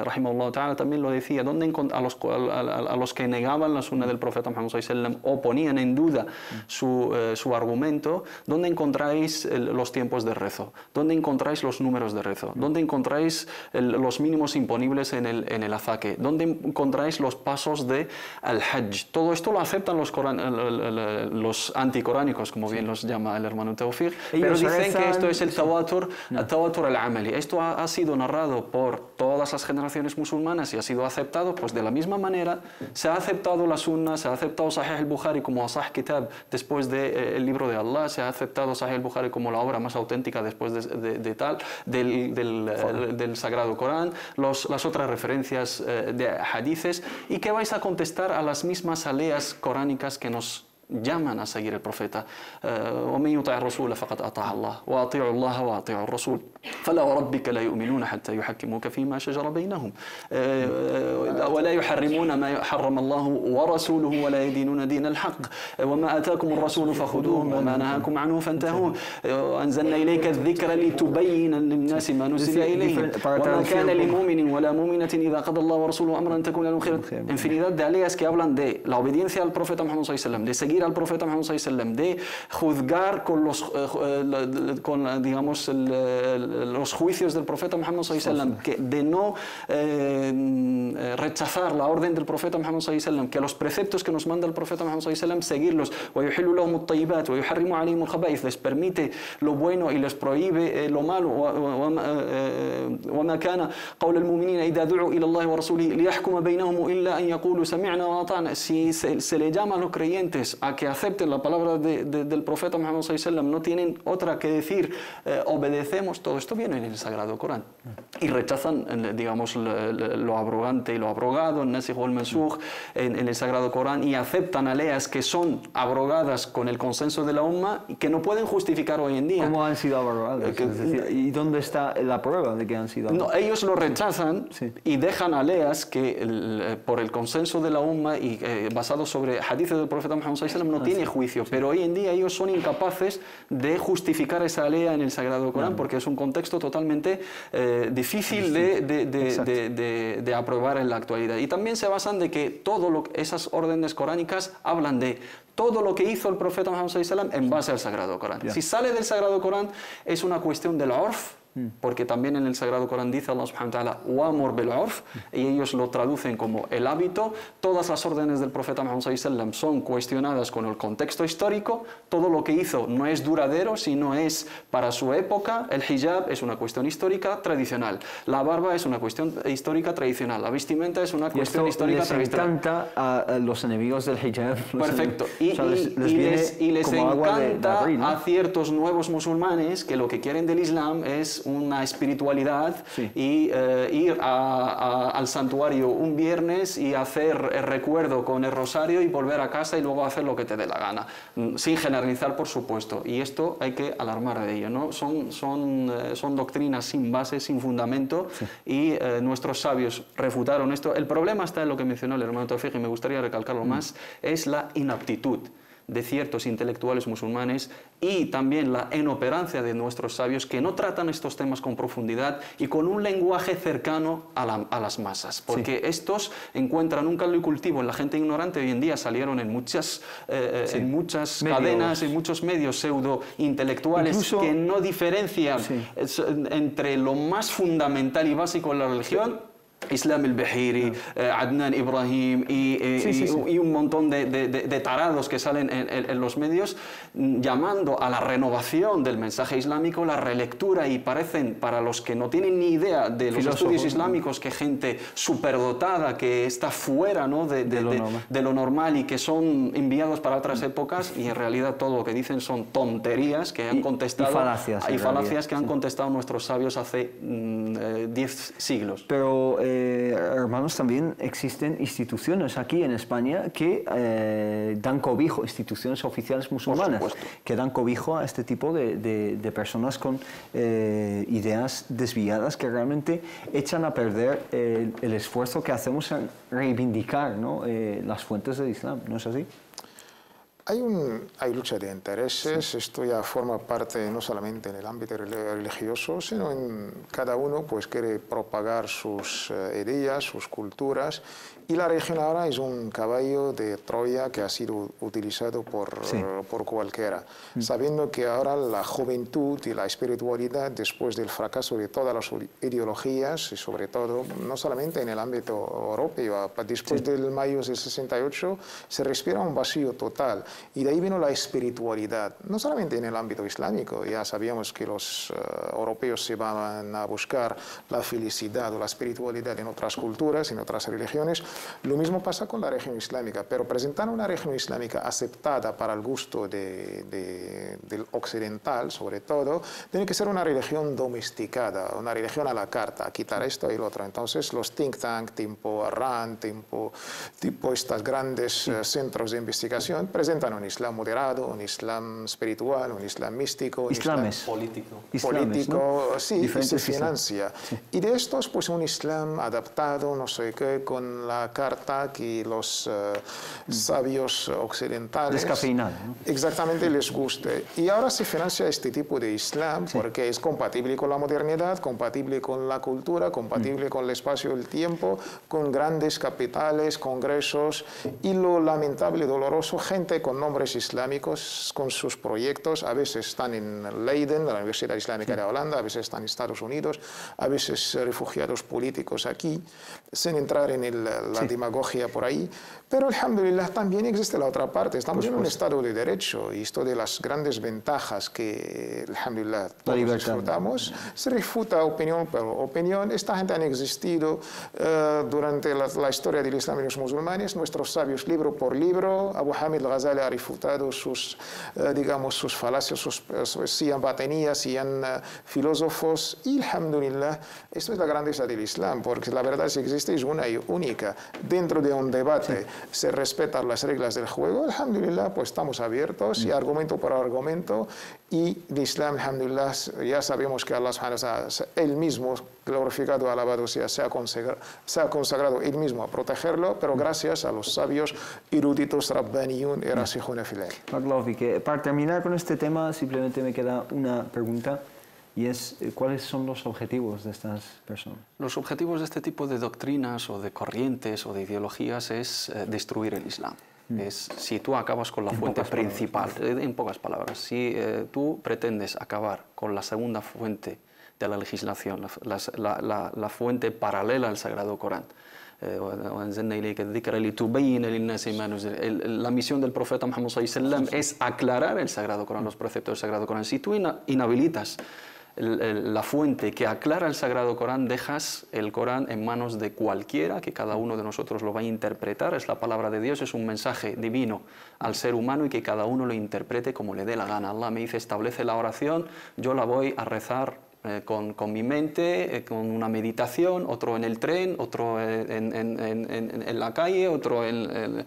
[SPEAKER 4] rahimahullah ta'ala también lo decía. A los que negaban la sunna del profeta Muhammad sallallahu alaihi wasallam o ponían en duda su argumento, ¿dónde encontráis los tiempos de rezo? ¿Dónde encontráis los números de rezo? ¿Dónde encontráis los mínimos imponibles en el azaque? ¿Dónde encontráis los pasos de al-Hajj? Todo esto lo aceptan los anticoránicos, como bien los llama el hermano Tawfiq, pero dicen que esto es el tawatur al-amali. Esto ha sido narrado por todas las generaciones musulmanas y ha sido aceptado, pues de la misma manera se ha aceptado la sunna, se ha aceptado Sahih al-Bukhari como Asah Kitab después del libro de Allah, se ha aceptado Sahih al-Bukhari como la obra más auténtica después del Sagrado Corán, las otras referencias de hadices. ¿Y qué vais a contestar a las mismas aleas coránicas que nos llaman a seguir el profeta? ومن يطع الرسول فقد أطاع الله وأطيعوا الله وأطيعوا الرسول فلا وربك لا يؤمنون حتى يحكموك فيما شجر بينهم ولا يحرمون ما حرم الله ورسوله ولا يدينون دين الحق وما آتاكم الرسول فخذوه وما نهاكم عنه فانتهوا وأنزلنا إليك الذكر لتبين للناس ما نزل إليهم وما كان لمؤمن ولا مؤمنة إذا قضى الله ورسوله أمرا أن تكون لهم خير. Infinidad de aleas que hablan de la obediencia al profeta Muhammad sallallahu alaihi wasallam, de seguir al profeta Muhammad sallallahu alaihi wasallam, de juzgar con digamos los juicios del profeta Muhammad sallallahu alaihi wasallam, de no rechazar la orden del profeta Muhammad sallallahu alaihi wasallam, que los preceptos que nos manda el profeta Muhammad sallallahu alaihi wasallam seguirlos. وَيُحِلُّ لَهُمُ الطَّيِّبَاتِ وَيُحَرِّمُ عَلَيْهِمُ الْخَبَائِثَ, les permite lo bueno y les prohíbe lo malo. وَمَا كَانَ قَوْلَ الْمُؤْمِنِينَ إِذَا دُعُوا إِلَى اللَّهِ وَرَسُولِهِ لِيَحْكُمَ بَيْنَهُمْ إِلَّا أَن يَقُولُوا سَمِعْنَا وَأَطَعْنَا. Si se le llama a los creyentes a que acepten la palabra del profeta Muhammad sallallahu alaihi wasallam, no tienen otra que decir obedecemos. Todo esto viene en el Sagrado Corán y rechazan, digamos, lo abrogante y lo abrogado, el nasikh o el mansukh en el Sagrado Corán, y aceptan aleas que son abrogadas con el consenso de la umma y que no pueden justificar hoy en día.
[SPEAKER 2] ¿Cómo han sido abrogadas? Es decir, ¿y dónde está la prueba de que han sido abrogadas?
[SPEAKER 4] No, ellos lo rechazan y dejan aleas que por el consenso de la umma y basados sobre hadices del profeta Muhammad sallallahu SAW no tiene juicio, pero hoy en día ellos son incapaces de justificar esa ley en el Sagrado Corán porque es un contexto totalmente difícil de aprobar en la actualidad. Y también se basan de que esas órdenes coránicas hablan de todo lo que hizo el profeta Muhammad SAW en base al Sagrado Corán. Si sale del Sagrado Corán es una cuestión del urf, porque también en el Sagrado Corán dice Allah subhanahu wa ta'ala wa'mur bil urf, y ellos lo traducen como el hábito. Todas las órdenes del profeta Muhammad SAW son cuestionadas con el contexto histórico. Todo lo que hizo no es duradero, sino es para su época. El hijab es una cuestión histórica tradicional, la barba es una cuestión histórica tradicional, la vestimenta es una cuestión histórica tradicional.
[SPEAKER 2] Les encanta a los enemigos del hijab.
[SPEAKER 4] Perfecto. Y les encanta a ciertos nuevos musulmanes que lo que quieren del Islam es una espiritualidad y ir al santuario un viernes y hacer el recuerdo con el rosario y volver a casa y luego hacer lo que te dé la gana, sin generalizar, por supuesto, y esto hay que alarmar de ello, ¿no? Son doctrinas sin base, sin fundamento, y nuestros sabios refutaron esto. El problema está en lo que mencionó el hermano Tawfiq, y me gustaría recalcarlo más, es la inaptitud de ciertos intelectuales musulmanes y también la inoperancia de nuestros sabios que no tratan estos temas con profundidad y con un lenguaje cercano a las masas, porque estos encuentran un caldo y cultivo en la gente ignorante. Hoy en día salieron en muchas cadenas, en muchos medios pseudo intelectuales que no diferencian entre lo más fundamental y básico de la religión, Islam el-Bahiri, Adnan Ibrahim y un montón de tarados que salen en los medios llamando a la renovación del mensaje islámico, la relectura, y parecen, para los que no tienen ni idea de los estudios islámicos, que gente superdotada que está fuera, ¿no? de lo normal y que son enviados para otras épocas, y en realidad todo lo que dicen son tonterías que han contestado
[SPEAKER 2] y falacias
[SPEAKER 4] que han contestado nuestros sabios hace 10 siglos.
[SPEAKER 2] Pero hermanos, también existen instituciones aquí en España que dan cobijo, instituciones oficiales musulmanas, que dan cobijo a este tipo de personas con ideas desviadas que realmente echan a perder el esfuerzo que hacemos en reivindicar, ¿no? Las fuentes del Islam, ¿no es así?
[SPEAKER 3] Hay lucha de intereses, esto ya forma parte no solamente en el ámbito religioso, sino en cada uno pues quiere propagar sus ideas, sus culturas, y la religión ahora es un caballo de Troya que ha sido utilizado por cualquiera, sabiendo que ahora la juventud y la espiritualidad, después del fracaso de todas las ideologías, y sobre todo, no solamente en el ámbito europeo, después del mayo del 68, se respira un vacío total. Y de ahí vino la espiritualidad, no solamente en el ámbito islámico. Ya sabíamos que los europeos se van a buscar la felicidad o la espiritualidad en otras culturas, en otras religiones. Lo mismo pasa con la religión islámica, pero presentar una religión islámica aceptada para el gusto del occidental, sobre todo, tiene que ser una religión domesticada, una religión a la carta, quitar esto y lo otro. Entonces los think tank, tipo RAND, tipo estos grandes centros de investigación, presentan un Islam moderado, un Islam espiritual, un Islam místico, un Islam político, ¿no? Sí, y se financia. Sí. Y de estos, pues un Islam adaptado, no sé qué, con la carta que los sabios occidentales...
[SPEAKER 2] Descafeinado, ¿no?
[SPEAKER 3] Exactamente, les guste. Y ahora se financia este tipo de Islam porque es compatible con la modernidad, compatible con la cultura, compatible con el espacio y el tiempo, con grandes capitales, congresos, y lo lamentable y doloroso, gente con nombres islámicos, con sus proyectos, a veces están en Leiden, la Universidad Islámica de Holanda, a veces están en Estados Unidos, a veces refugiados políticos aquí, sin entrar en la demagogia por ahí. Pero, alhamdulillah, también existe la otra parte. Estamos en un Estado de Derecho, y esto de las grandes ventajas que, alhamdulillah, todos disfrutamos, se refuta opinión por opinión. Esta gente han existido durante la historia del Islam y los musulmanes. Nuestros sabios, libro por libro, Abu Hamid al-Ghazali ha refutado sus, digamos, sus falacias, sean batanías, sean filósofos, y, alhamdulillah, esto es la grandeza del Islam, porque la verdad si existe es una y única. Dentro de un debate se respetan las reglas del juego, alhamdulillah, pues estamos abiertos, y argumento por argumento, Y el Islam, alhamdulillah, ya sabemos que Allah subhanahu wa ta'ala, él mismo, glorificado, alabado sea, se ha consagrado él mismo a protegerlo, pero gracias a los sabios eruditos rabbaniyun y rasikhuna fil ilm.
[SPEAKER 2] Para terminar con este tema, simplemente me queda una pregunta, y es, ¿cuáles son los objetivos de estas personas?
[SPEAKER 4] Los objetivos de este tipo de doctrinas o de corrientes o de ideologías es destruir el Islam. Es, si tú acabas con la fuente principal, en pocas palabras, si tú pretendes acabar con la segunda fuente de la legislación, la fuente paralela al Sagrado Corán, la misión del profeta Muhammad ﷺ es aclarar el Sagrado Corán, los preceptos del Sagrado Corán. Si tú inhabilitas la fuente que aclara el Sagrado Corán, dejas el Corán en manos de cualquiera, que cada uno de nosotros lo va a interpretar. Es la palabra de Dios, es un mensaje divino al ser humano y que cada uno lo interprete como le dé la gana. Allah me dice, establece la oración, yo la voy a rezar con mi mente, con una meditación, otro en el tren, otro en la calle, otro en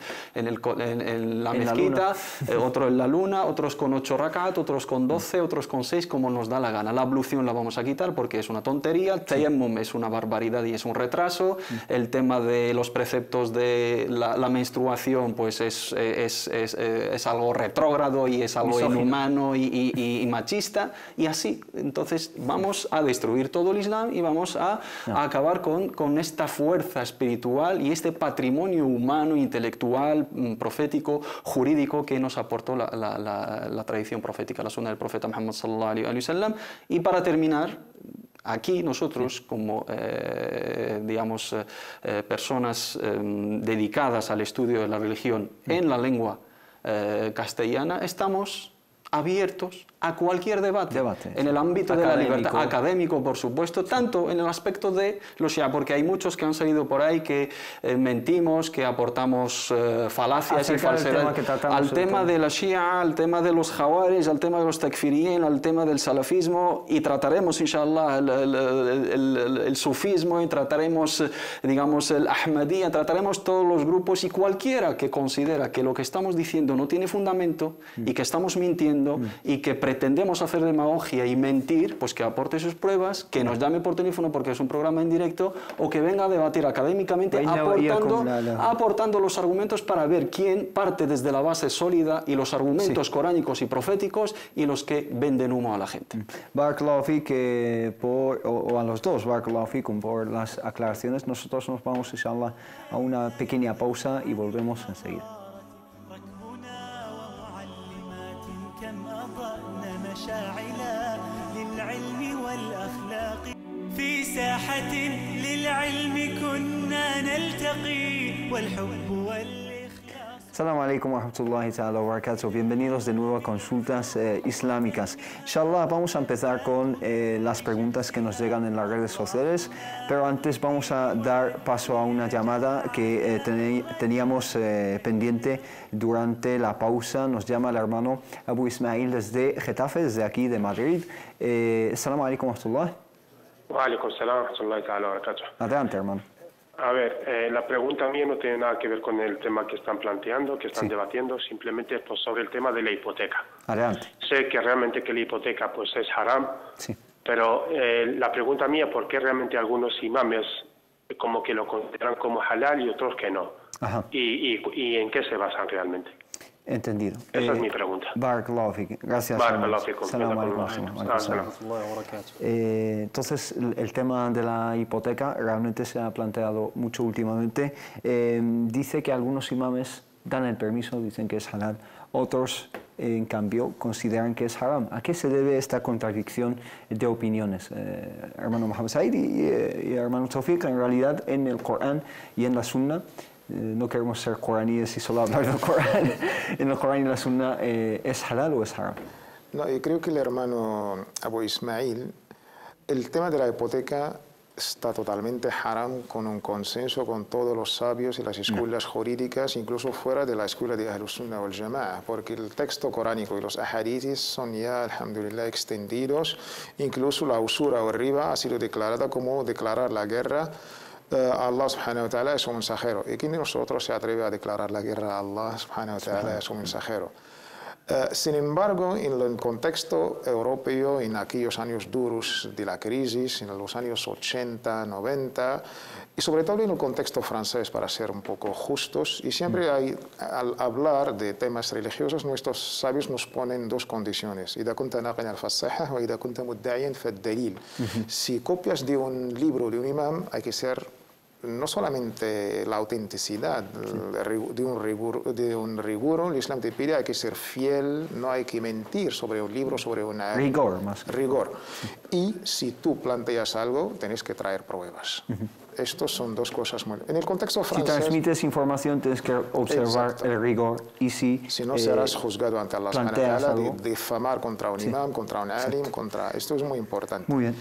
[SPEAKER 4] la mezquita, otro en la luna, otros con 8 rakat, otros con 12, otros con 6, como nos da la gana. La ablución la vamos a quitar porque es una tontería, el tayammum es una barbaridad y es un retraso, el tema de los preceptos de la menstruación pues es algo retrógrado y es algo inhumano y machista, y así. Entonces vamos a destruir todo el Islam y vamos a acabar con esta fuerza espiritual y este patrimonio humano, intelectual, profético, jurídico que nos aportó la tradición profética, la sunna del profeta Muhammad sallallahu alaihi wasallam. Y para terminar, aquí nosotros, como digamos, personas dedicadas al estudio de la religión en la lengua castellana, estamos abiertos a cualquier debate en el ámbito de la libertad, académico, por supuesto, tanto en el aspecto de los Shia, porque hay muchos que han salido por ahí que mentimos, que aportamos falacias y falsedades al tema de la Shia, al tema de los Jawaris, al tema de los Takfiriyin, al tema del salafismo, y trataremos, inshallah, el sufismo, y trataremos, digamos, el Ahmadiyya, trataremos todos los grupos, y cualquiera que considera que lo que estamos diciendo no tiene fundamento y que estamos mintiendo y que pretendemos hacer demagogia y mentir, pues que aporte sus pruebas, que nos llame por teléfono porque es un programa en directo, o que venga a debatir académicamente aportando los argumentos para ver quién parte desde la base sólida y los argumentos coránicos y proféticos y los que venden humo a la gente.
[SPEAKER 2] Barakallahu fik, o a los dos, Barakallahu fikum por las aclaraciones. Nosotros nos vamos, inshallah, a una pequeña pausa y volvemos enseguida.
[SPEAKER 1] مشاعلا للعلم والأخلاق في ساحة للعلم كنا نلتقي والحب والإخلاص.
[SPEAKER 2] Assalamu alaikum wa rahmatullahi ta'ala wa barakatuh. Bienvenidos de nuevo a Consultas Islámicas. Inshallah, vamos a empezar con las preguntas que nos llegan en las redes sociales, pero antes vamos a dar paso a una llamada que teníamos pendiente durante la pausa. Nos llama el hermano Abu Ismail desde Getafe, desde aquí de Madrid. Assalamu alaikum wa rahmatullahi.
[SPEAKER 6] Wa alaikum salam wa rahmatullahi ta'ala wa barakatuh.
[SPEAKER 2] Adelante, hermano.
[SPEAKER 6] A ver, la pregunta mía no tiene nada que ver con el tema que están planteando, que están debatiendo, simplemente pues, sobre el tema de la hipoteca.
[SPEAKER 2] Adelante.
[SPEAKER 6] Sé que realmente que la hipoteca pues es haram, pero la pregunta mía, ¿por qué realmente algunos imames como que lo consideran como halal y otros que no? Ajá. ¿Y en qué se basan realmente?
[SPEAKER 2] Entendido.
[SPEAKER 6] Esa es mi pregunta.
[SPEAKER 2] Barakallahu fik. Gracias.
[SPEAKER 6] Barakallahu fikum.
[SPEAKER 2] Entonces, el tema de la hipoteca realmente se ha planteado mucho últimamente. Dice que algunos imames dan el permiso, dicen que es halal. Otros, en cambio, consideran que es haram. ¿A qué se debe esta contradicción de opiniones? Hermano Mohamed Said y hermano Tawfiq, en realidad, en el Corán y en la Sunna, no queremos ser coraníes y solo hablar del Corán. En el Corán y la Sunna, ¿es halal o es haram?
[SPEAKER 3] No, yo creo que el hermano Abu Ismail, el tema de la hipoteca está totalmente haram, con un consenso con todos los sabios y las escuelas jurídicas, incluso fuera de la escuela de Ahlus Sunnah wal Jama'a, porque el texto coránico y los ahadithis son ya, alhamdulillah, extendidos. Incluso la usura o riba ha sido declarada como declarar la guerra Allah subhanahu wa ta'ala es un mensajero. ¿Y quién de nosotros se atreve a declarar la guerra a Allah subhanahu wa ta'ala es un mensajero? Sin embargo, en el contexto europeo, en aquellos años duros de la crisis, en los años 80, 90, y sobre todo en el contexto francés, para ser un poco justos, y siempre al hablar de temas religiosos, nuestros sabios nos ponen dos condiciones. Si copias de un libro de un imam, hay que ser no solamente la autenticidad de un rigor, el Islam te pide hay que ser fiel, no hay que mentir sobre un libro, sobre una...
[SPEAKER 2] Rigor, más.
[SPEAKER 3] Rigor. Y si tú planteas algo, tienes que traer pruebas. Estos son dos cosas muy... En el contexto francés...
[SPEAKER 2] Si transmites información, tienes que observar el rigor. Y si
[SPEAKER 3] no serás juzgado ante Allah subhanahu de difamar contra un imam, contra un alim, contra... Esto es muy importante.
[SPEAKER 2] Muy bien.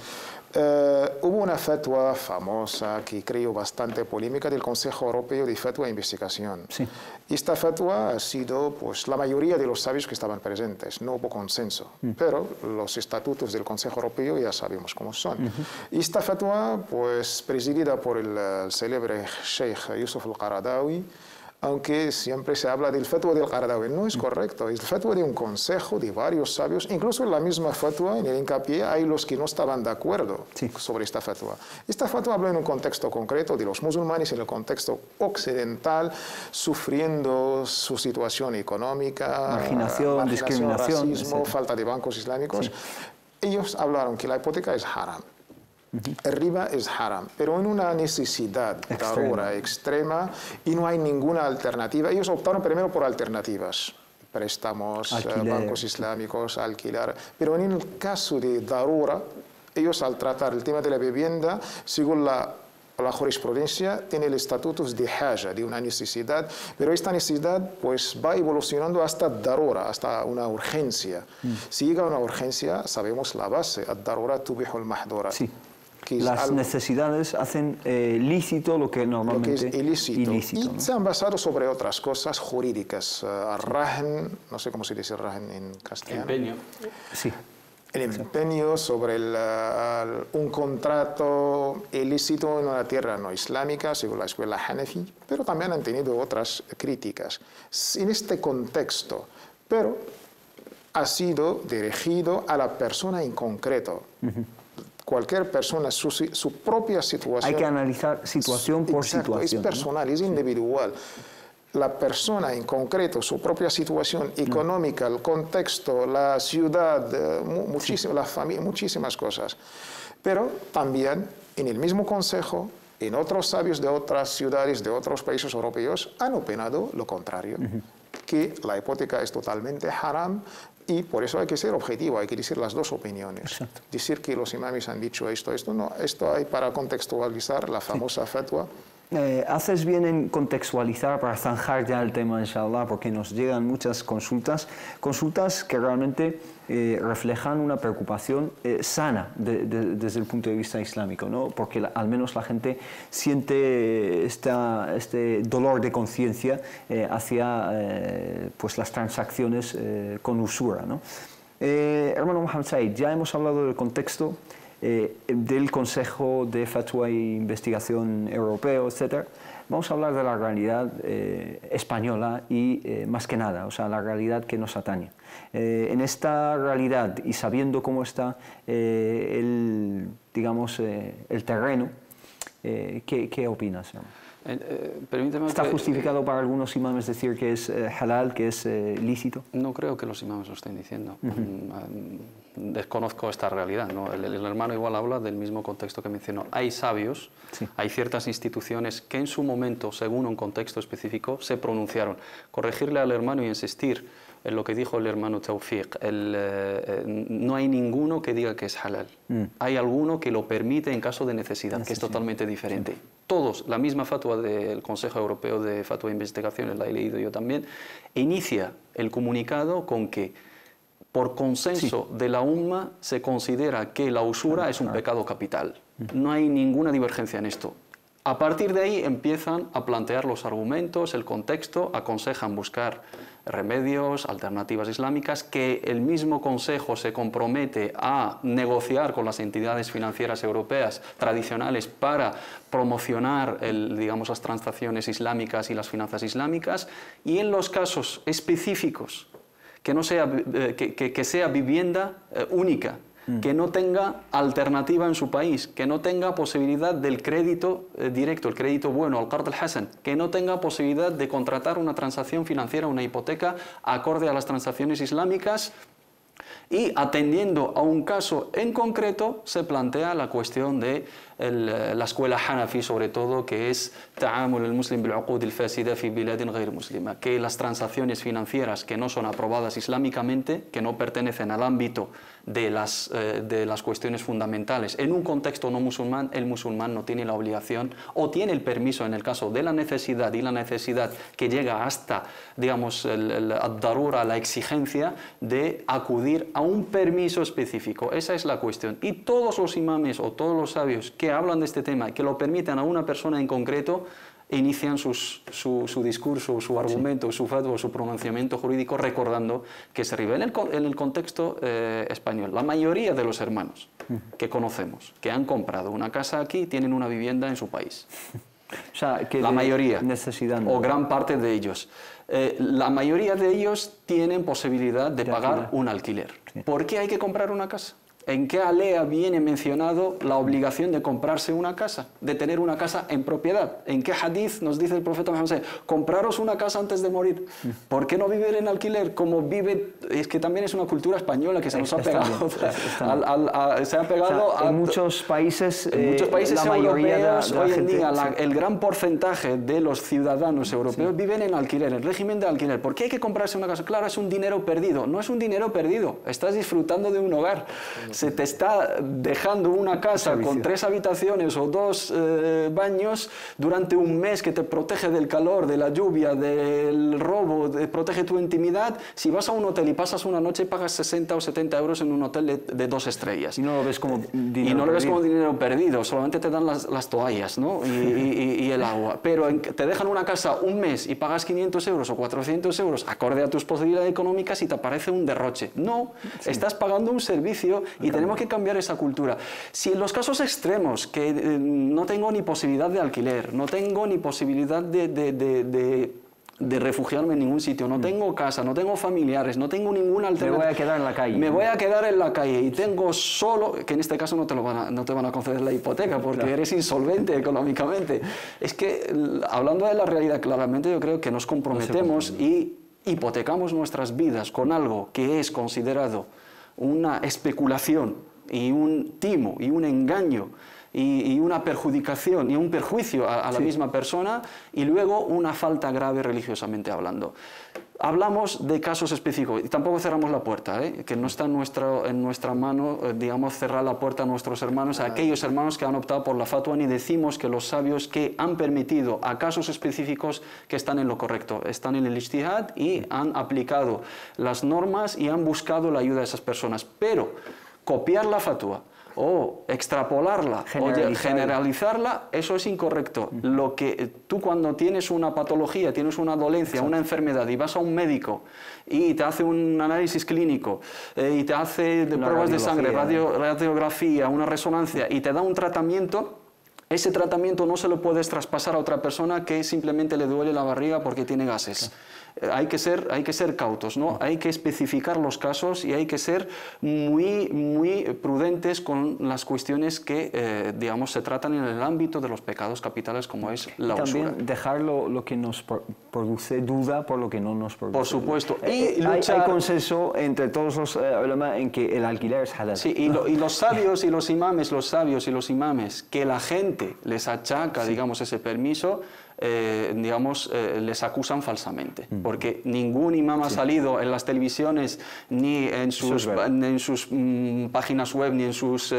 [SPEAKER 3] Hubo una fatwa famosa que creó bastante polémica del Consejo Europeo de Fatwa e Investigación.
[SPEAKER 2] Sí.
[SPEAKER 3] Esta fatwa ha sido, pues, la mayoría de los sabios que estaban presentes. No hubo consenso, pero los estatutos del Consejo Europeo ya sabemos cómo son. Esta fatwa, pues, presidida por el célebre Sheikh Yusuf al-Qaradawi, aunque siempre se habla del fatwa del Qaradawi, no es correcto, es el fatwa de un consejo de varios sabios, incluso en la misma fatwa, en el hincapié, hay los que no estaban de acuerdo sobre esta fatwa. Esta fatwa habla en un contexto concreto de los musulmanes, en el contexto occidental, sufriendo su situación económica,
[SPEAKER 2] marginación, discriminación,
[SPEAKER 3] racismo, falta de bancos islámicos. Ellos hablaron que la hipoteca es haram. El riba es haram, pero en una necesidad darura extrema y no hay ninguna alternativa. Ellos optaron primero por alternativas, préstamos, bancos islámicos, alquilar. Pero en el caso de darura, ellos al tratar el tema de la vivienda, según la jurisprudencia, tiene el estatuto de haja, de una necesidad, pero esta necesidad pues va evolucionando hasta darura, hasta una urgencia. Si llega a una urgencia, sabemos la base, ad-darura tubihu al-mahdura.
[SPEAKER 2] Sí. Las necesidades hacen lícito lo que normalmente
[SPEAKER 3] es ilícito. Y
[SPEAKER 2] ¿no?
[SPEAKER 3] se han basado sobre otras cosas jurídicas. Rahn, no sé cómo se dice rahn en castellano.
[SPEAKER 4] Empeño.
[SPEAKER 2] Sí.
[SPEAKER 3] El empeño sobre un contrato ilícito en una tierra no islámica, según la escuela Hanafi, pero también han tenido otras críticas. En este contexto, pero ha sido dirigido a la persona en concreto. Cualquier persona, su propia situación...
[SPEAKER 2] Hay que analizar situación por situación.
[SPEAKER 3] Es personal, ¿no? Es individual. La persona en concreto, su propia situación económica, el contexto, la ciudad, la familia, muchísimas cosas. Pero también en el mismo consejo, en otros sabios de otras ciudades, de otros países europeos, han opinado lo contrario, que la hipoteca es totalmente haram. Y por eso hay que ser objetivo, hay que decir las dos opiniones.
[SPEAKER 2] Exacto.
[SPEAKER 3] Decir que los imames han dicho esto, no, esto hay para contextualizar la famosa fatwa.
[SPEAKER 2] Haces bien en contextualizar para zanjar ya el tema, inshallah, porque nos llegan muchas consultas que realmente reflejan una preocupación sana desde el punto de vista islámico, ¿no? Porque al menos la gente siente este dolor de conciencia hacia pues las transacciones con usura, ¿no? Hermano Mohamed Said, ya hemos hablado del contexto del Consejo de Fatwa e Investigación Europeo, etc. Vamos a hablar de la realidad española y más que nada, o sea, la realidad que nos atañe. En esta realidad y sabiendo cómo está el terreno, ¿qué opinas, hermano? ¿Está justificado para algunos imames decir que es halal, que es lícito?
[SPEAKER 4] No creo que los imames lo estén diciendo. Desconozco esta realidad, ¿no? El hermano igual habla del mismo contexto que mencionó. Hay sabios, hay ciertas instituciones que en su momento, según un contexto específico, se pronunciaron. Corregirle al hermano y insistir en lo que dijo el hermano Tawfiq. No hay ninguno que diga que es halal. Hay alguno que lo permite en caso de necesidad, que es totalmente diferente. Todos, la misma fatwa del Consejo Europeo de Fatwa e Investigaciones, la he leído yo también, inicia el comunicado con que por consenso de la umma se considera que la usura es un pecado capital. No hay ninguna divergencia en esto. A partir de ahí empiezan a plantear los argumentos, el contexto, aconsejan buscar remedios, alternativas islámicas, que el mismo Consejo se compromete a negociar con las entidades financieras europeas tradicionales para promocionar las transacciones islámicas y las finanzas islámicas, y en los casos específicos que, no sea, que sea vivienda única, que no tenga alternativa en su país, que no tenga posibilidad del crédito directo, el crédito bueno, al qard al-hasan, que no tenga posibilidad de contratar una transacción financiera, una hipoteca, acorde a las transacciones islámicas. Y atendiendo a un caso en concreto, se plantea la cuestión de la escuela Hanafi, sobre todo, que es ta'amul al-muslim bil-uqud al-fasida fi biladin ghayr muslima, que las transacciones financieras que no son aprobadas islámicamente, que no pertenecen al ámbito de las cuestiones fundamentales, en un contexto no musulmán, el musulmán no tiene la obligación o tiene el permiso, en el caso de la necesidad, y la necesidad que llega hasta, digamos, ad-darura, la exigencia de acudir a un permiso específico. Esa es la cuestión. Y todos los imames o todos los sabios que hablan de este tema, que lo permiten a una persona en concreto, inician su discurso, su argumento, su fatwa, su pronunciamiento jurídico, recordando que se revela en el contexto español. La mayoría de los hermanos que conocemos, que han comprado una casa aquí, tienen una vivienda en su país.
[SPEAKER 2] O sea, que
[SPEAKER 4] la mayoría,
[SPEAKER 2] necesitando.
[SPEAKER 4] o gran parte de ellos. La mayoría de ellos tienen posibilidad de pagar un alquiler.
[SPEAKER 2] Sí.
[SPEAKER 4] ¿Por qué hay que comprar una casa? ¿En qué alea viene mencionado la obligación de comprarse una casa, de tener una casa en propiedad? ¿En qué hadith nos dice el profeta Muhammad? Compraros una casa antes de morir. ¿Por qué no vivir en alquiler como vive? Es que también es una cultura española que se nos ha pegado. Se ha pegado,
[SPEAKER 2] o sea, en muchos países,
[SPEAKER 4] la mayoría
[SPEAKER 2] europeos,
[SPEAKER 4] de la hoy en día, el gran porcentaje de los ciudadanos europeos viven en alquiler, en régimen de alquiler. ¿Por qué hay que comprarse una casa? Claro, es un dinero perdido. No es un dinero perdido. Estás disfrutando de un hogar. Se te está dejando una casa con 3 habitaciones o 2 baños durante un mes que te protege del calor, de la lluvia, del robo, protege tu intimidad. Si vas a un hotel y pasas una noche, pagas 60 o 70 euros en un hotel de 2 estrellas.
[SPEAKER 2] Y no lo ves como dinero
[SPEAKER 4] perdido. Y no lo ves como dinero perdido, solamente te dan las toallas, ¿no? y el agua. Pero te dejan una casa un mes y pagas 500 euros o 400 euros acorde a tus posibilidades económicas y te parece un derroche. No, estás pagando un servicio y tenemos que cambiar esa cultura. Si en los casos extremos, que no tengo ni posibilidad de alquiler, no tengo ni posibilidad de refugiarme en ningún sitio, no tengo casa, no tengo familiares, no tengo ninguna alternativa.
[SPEAKER 2] Me voy a quedar en la calle.
[SPEAKER 4] Me voy a quedar en la calle y tengo solo, que en este caso no te van a conceder la hipoteca porque eres insolvente económicamente. Es que, hablando de la realidad claramente, yo creo que nos comprometemos y hipotecamos nuestras vidas con algo que es considerado una especulación y un timo y un engaño y una perjudicación y un perjuicio a la misma persona, y luego una falta grave religiosamente hablando. Hablamos de casos específicos y tampoco cerramos la puerta, que no está en nuestra mano, digamos, cerrar la puerta a nuestros hermanos, a aquellos hermanos que han optado por la fatwa, ni decimos que los sabios que han permitido a casos específicos que están en lo correcto, están en el ijtihad y han aplicado las normas y han buscado la ayuda de esas personas. Pero copiar la fatwa o extrapolarla o generalizarla, eso es incorrecto. Lo que tú, cuando tienes una patología, tienes una dolencia, una enfermedad, y vas a un médico y te hace un análisis clínico y te hace pruebas de sangre, radiografía, una resonancia, y te da un tratamiento, ese tratamiento no se lo puedes traspasar a otra persona que simplemente le duele la barriga porque tiene gases. Hay que ser cautos, ¿no? Hay que especificar los casos y hay que ser muy prudentes con las cuestiones que, digamos, se tratan en el ámbito de los pecados capitales, como es la usura.
[SPEAKER 2] También dejar lo que nos produce duda por lo que no nos produce.
[SPEAKER 4] Por supuesto.
[SPEAKER 2] Y hay consenso entre todos los ulama en que el alquiler es halal.
[SPEAKER 4] Sí, y los sabios y los imames, que la gente les achaca, digamos, ese permiso, digamos, les acusan falsamente, porque ningún imam ha salido en las televisiones, ni en sus páginas web, ni en sus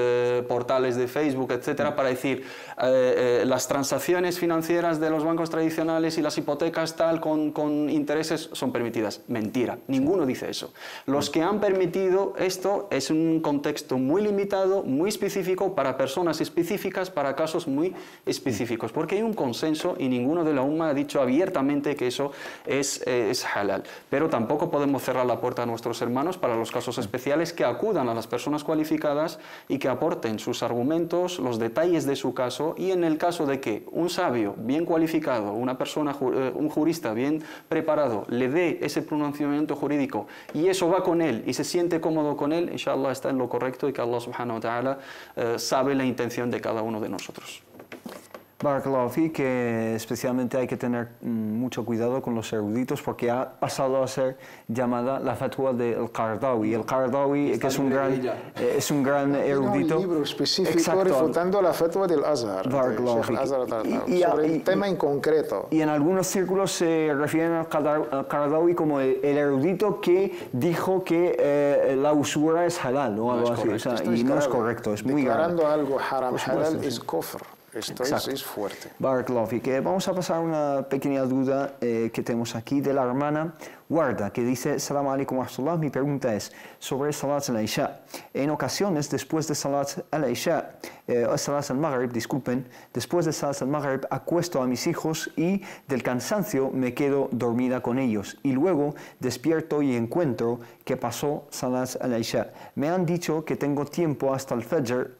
[SPEAKER 4] portales de Facebook, etcétera, para decir las transacciones financieras de los bancos tradicionales y las hipotecas tal con intereses son permitidas. Mentira, ninguno dice eso. Los que han permitido esto es un contexto muy limitado, muy específico, para personas específicas, para casos muy específicos, porque hay un consenso y ninguno ninguno de la umma ha dicho abiertamente que eso es halal. Pero tampoco podemos cerrar la puerta a nuestros hermanos para los casos especiales, que acudan a las personas cualificadas y que aporten sus argumentos, los detalles de su caso, y en el caso de que un sabio bien cualificado, una persona, un jurista bien preparado, le dé ese pronunciamiento jurídico y eso va con él y se siente cómodo con él, inshallah está en lo correcto, y que Allah subhanahu wa ta'ala sabe la intención de cada uno de nosotros.
[SPEAKER 2] Barakallahu fi, que especialmente hay que tener mucho cuidado con los eruditos, porque ha pasado a ser llamada la fatwa del Qaradawi. El Qaradawi, que es un gran erudito.
[SPEAKER 3] Un libro específico refutando la fatwa del Azhar. Sobre el tema en concreto.
[SPEAKER 2] Y en algunos círculos se refieren al Qaradawi como el erudito que dijo que la usura es halal, ¿no? Algo así. O sea, y no es correcto, es muy grave.
[SPEAKER 3] Declarando algo haram halal es kufr. Esto es fuerte.
[SPEAKER 2] Barakallahu fik. Vamos a pasar a una pequeña duda que tenemos aquí de la hermana Warda, que dice: Salamu alaikum wa rahmatullah. Mi pregunta es sobre Salat al-Isha. En ocasiones, después de Salat al-Isha, Salat al-Maghrib, disculpen, después de Salat al-Maghrib, acuesto a mis hijos y del cansancio me quedo dormida con ellos. Y luego despierto y encuentro que pasó Salat al-Isha. Me han dicho que tengo tiempo hasta el Fajr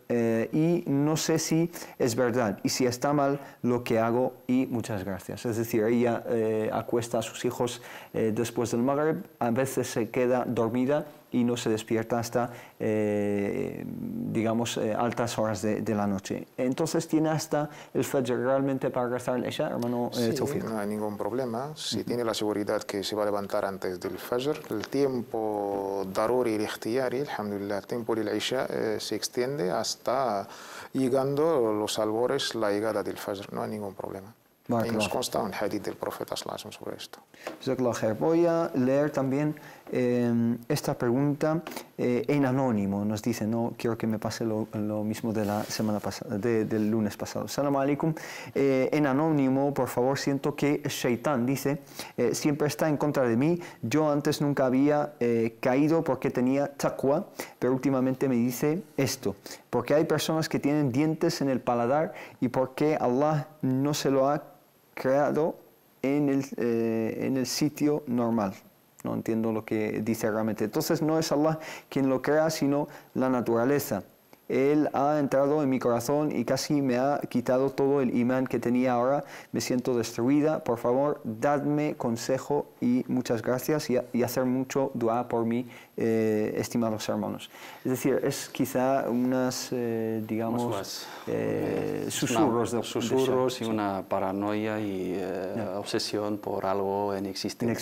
[SPEAKER 2] y no sé si es verdad y si está mal lo que hago, y muchas gracias. Es decir, ella acuesta a sus hijos después del Maghrib, a veces se queda dormida y no se despierta hasta, digamos, altas horas de la noche. Entonces, ¿tiene hasta el Fajr realmente para rezar el Isha, hermano Tawfiq?
[SPEAKER 3] No hay ningún problema. Si tiene la seguridad que se va a levantar antes del Fajr, el tiempo daruri y ikhtiyari, alhamdulillah, el tiempo del Isha se extiende hasta llegando los albores, la llegada del Fajr. No hay ningún problema. Y nos consta un hadith del profeta sobre esto.
[SPEAKER 2] Voy a leer también esta pregunta en anónimo. Nos dice, no quiero que me pase lo mismo de la semana pasada, del lunes pasado. Salam alaikum. En anónimo, por favor, siento que Shaitán, dice, siempre está en contra de mí. Yo antes nunca había caído porque tenía taqwa, pero últimamente me dice esto: porque hay personas que tienen dientes en el paladar y porque Allah no se lo ha creado en el sitio normal. No entiendo lo que dice realmente. Entonces no es Allah quien lo crea, sino la naturaleza. Él ha entrado en mi corazón y casi me ha quitado todo el imán que tenía. Ahora me siento destruida. Por favor, dadme consejo y muchas gracias, y hacer mucho dua por mí, estimados hermanos. Es decir, es quizá unas, digamos,
[SPEAKER 4] susurros y una paranoia y obsesión por algo inexistente.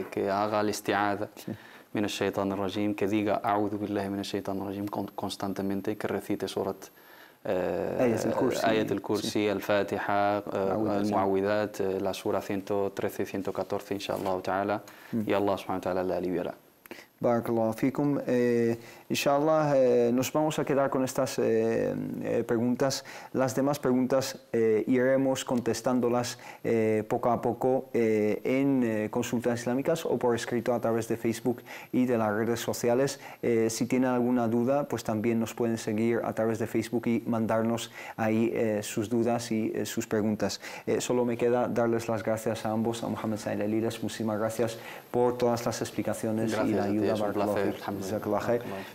[SPEAKER 4] Que haga el isti'adha min ash-shaytan ar-rajim, que diga a'udhu billahi min ash-shaytan ar-rajim constantemente, y que recite surat Ayat al-Kursi, al-Fatiha, al-Mu'awwidat, la sura 113 y 114, inshallah ta'ala, y Allah subhanahu wa ta'ala la aliviará.
[SPEAKER 2] Barakallahu fikum. Inshallah, nos vamos a quedar con estas preguntas. Las demás preguntas iremos contestándolas poco a poco en consultas islámicas o por escrito a través de Facebook y de las redes sociales. Si tienen alguna duda, pues también nos pueden seguir a través de Facebook y mandarnos ahí sus dudas y sus preguntas. Solo me queda darles las gracias a ambos, a Mohamed Said Elias. Muchísimas gracias por todas las explicaciones y la ayuda.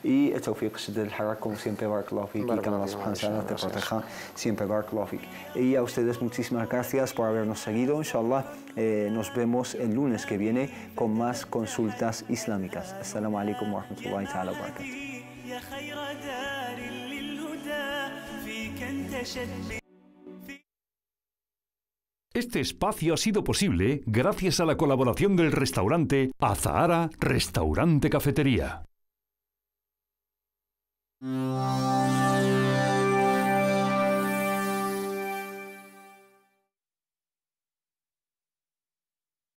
[SPEAKER 2] Y el Tawfiq del Harak, como siempre, barakallahu fik, y que Allah subhanahu wa ta'ala te proteja siempre, barakallahu fik. Y a ustedes muchísimas gracias por habernos seguido. Inshallah, nos vemos el lunes que viene con más consultas islámicas. Assalamu alaikum wa rahmatullahi ta'ala wa barakatuh.
[SPEAKER 7] Este espacio ha sido posible gracias a la colaboración del restaurante Azahara Restaurante Cafetería.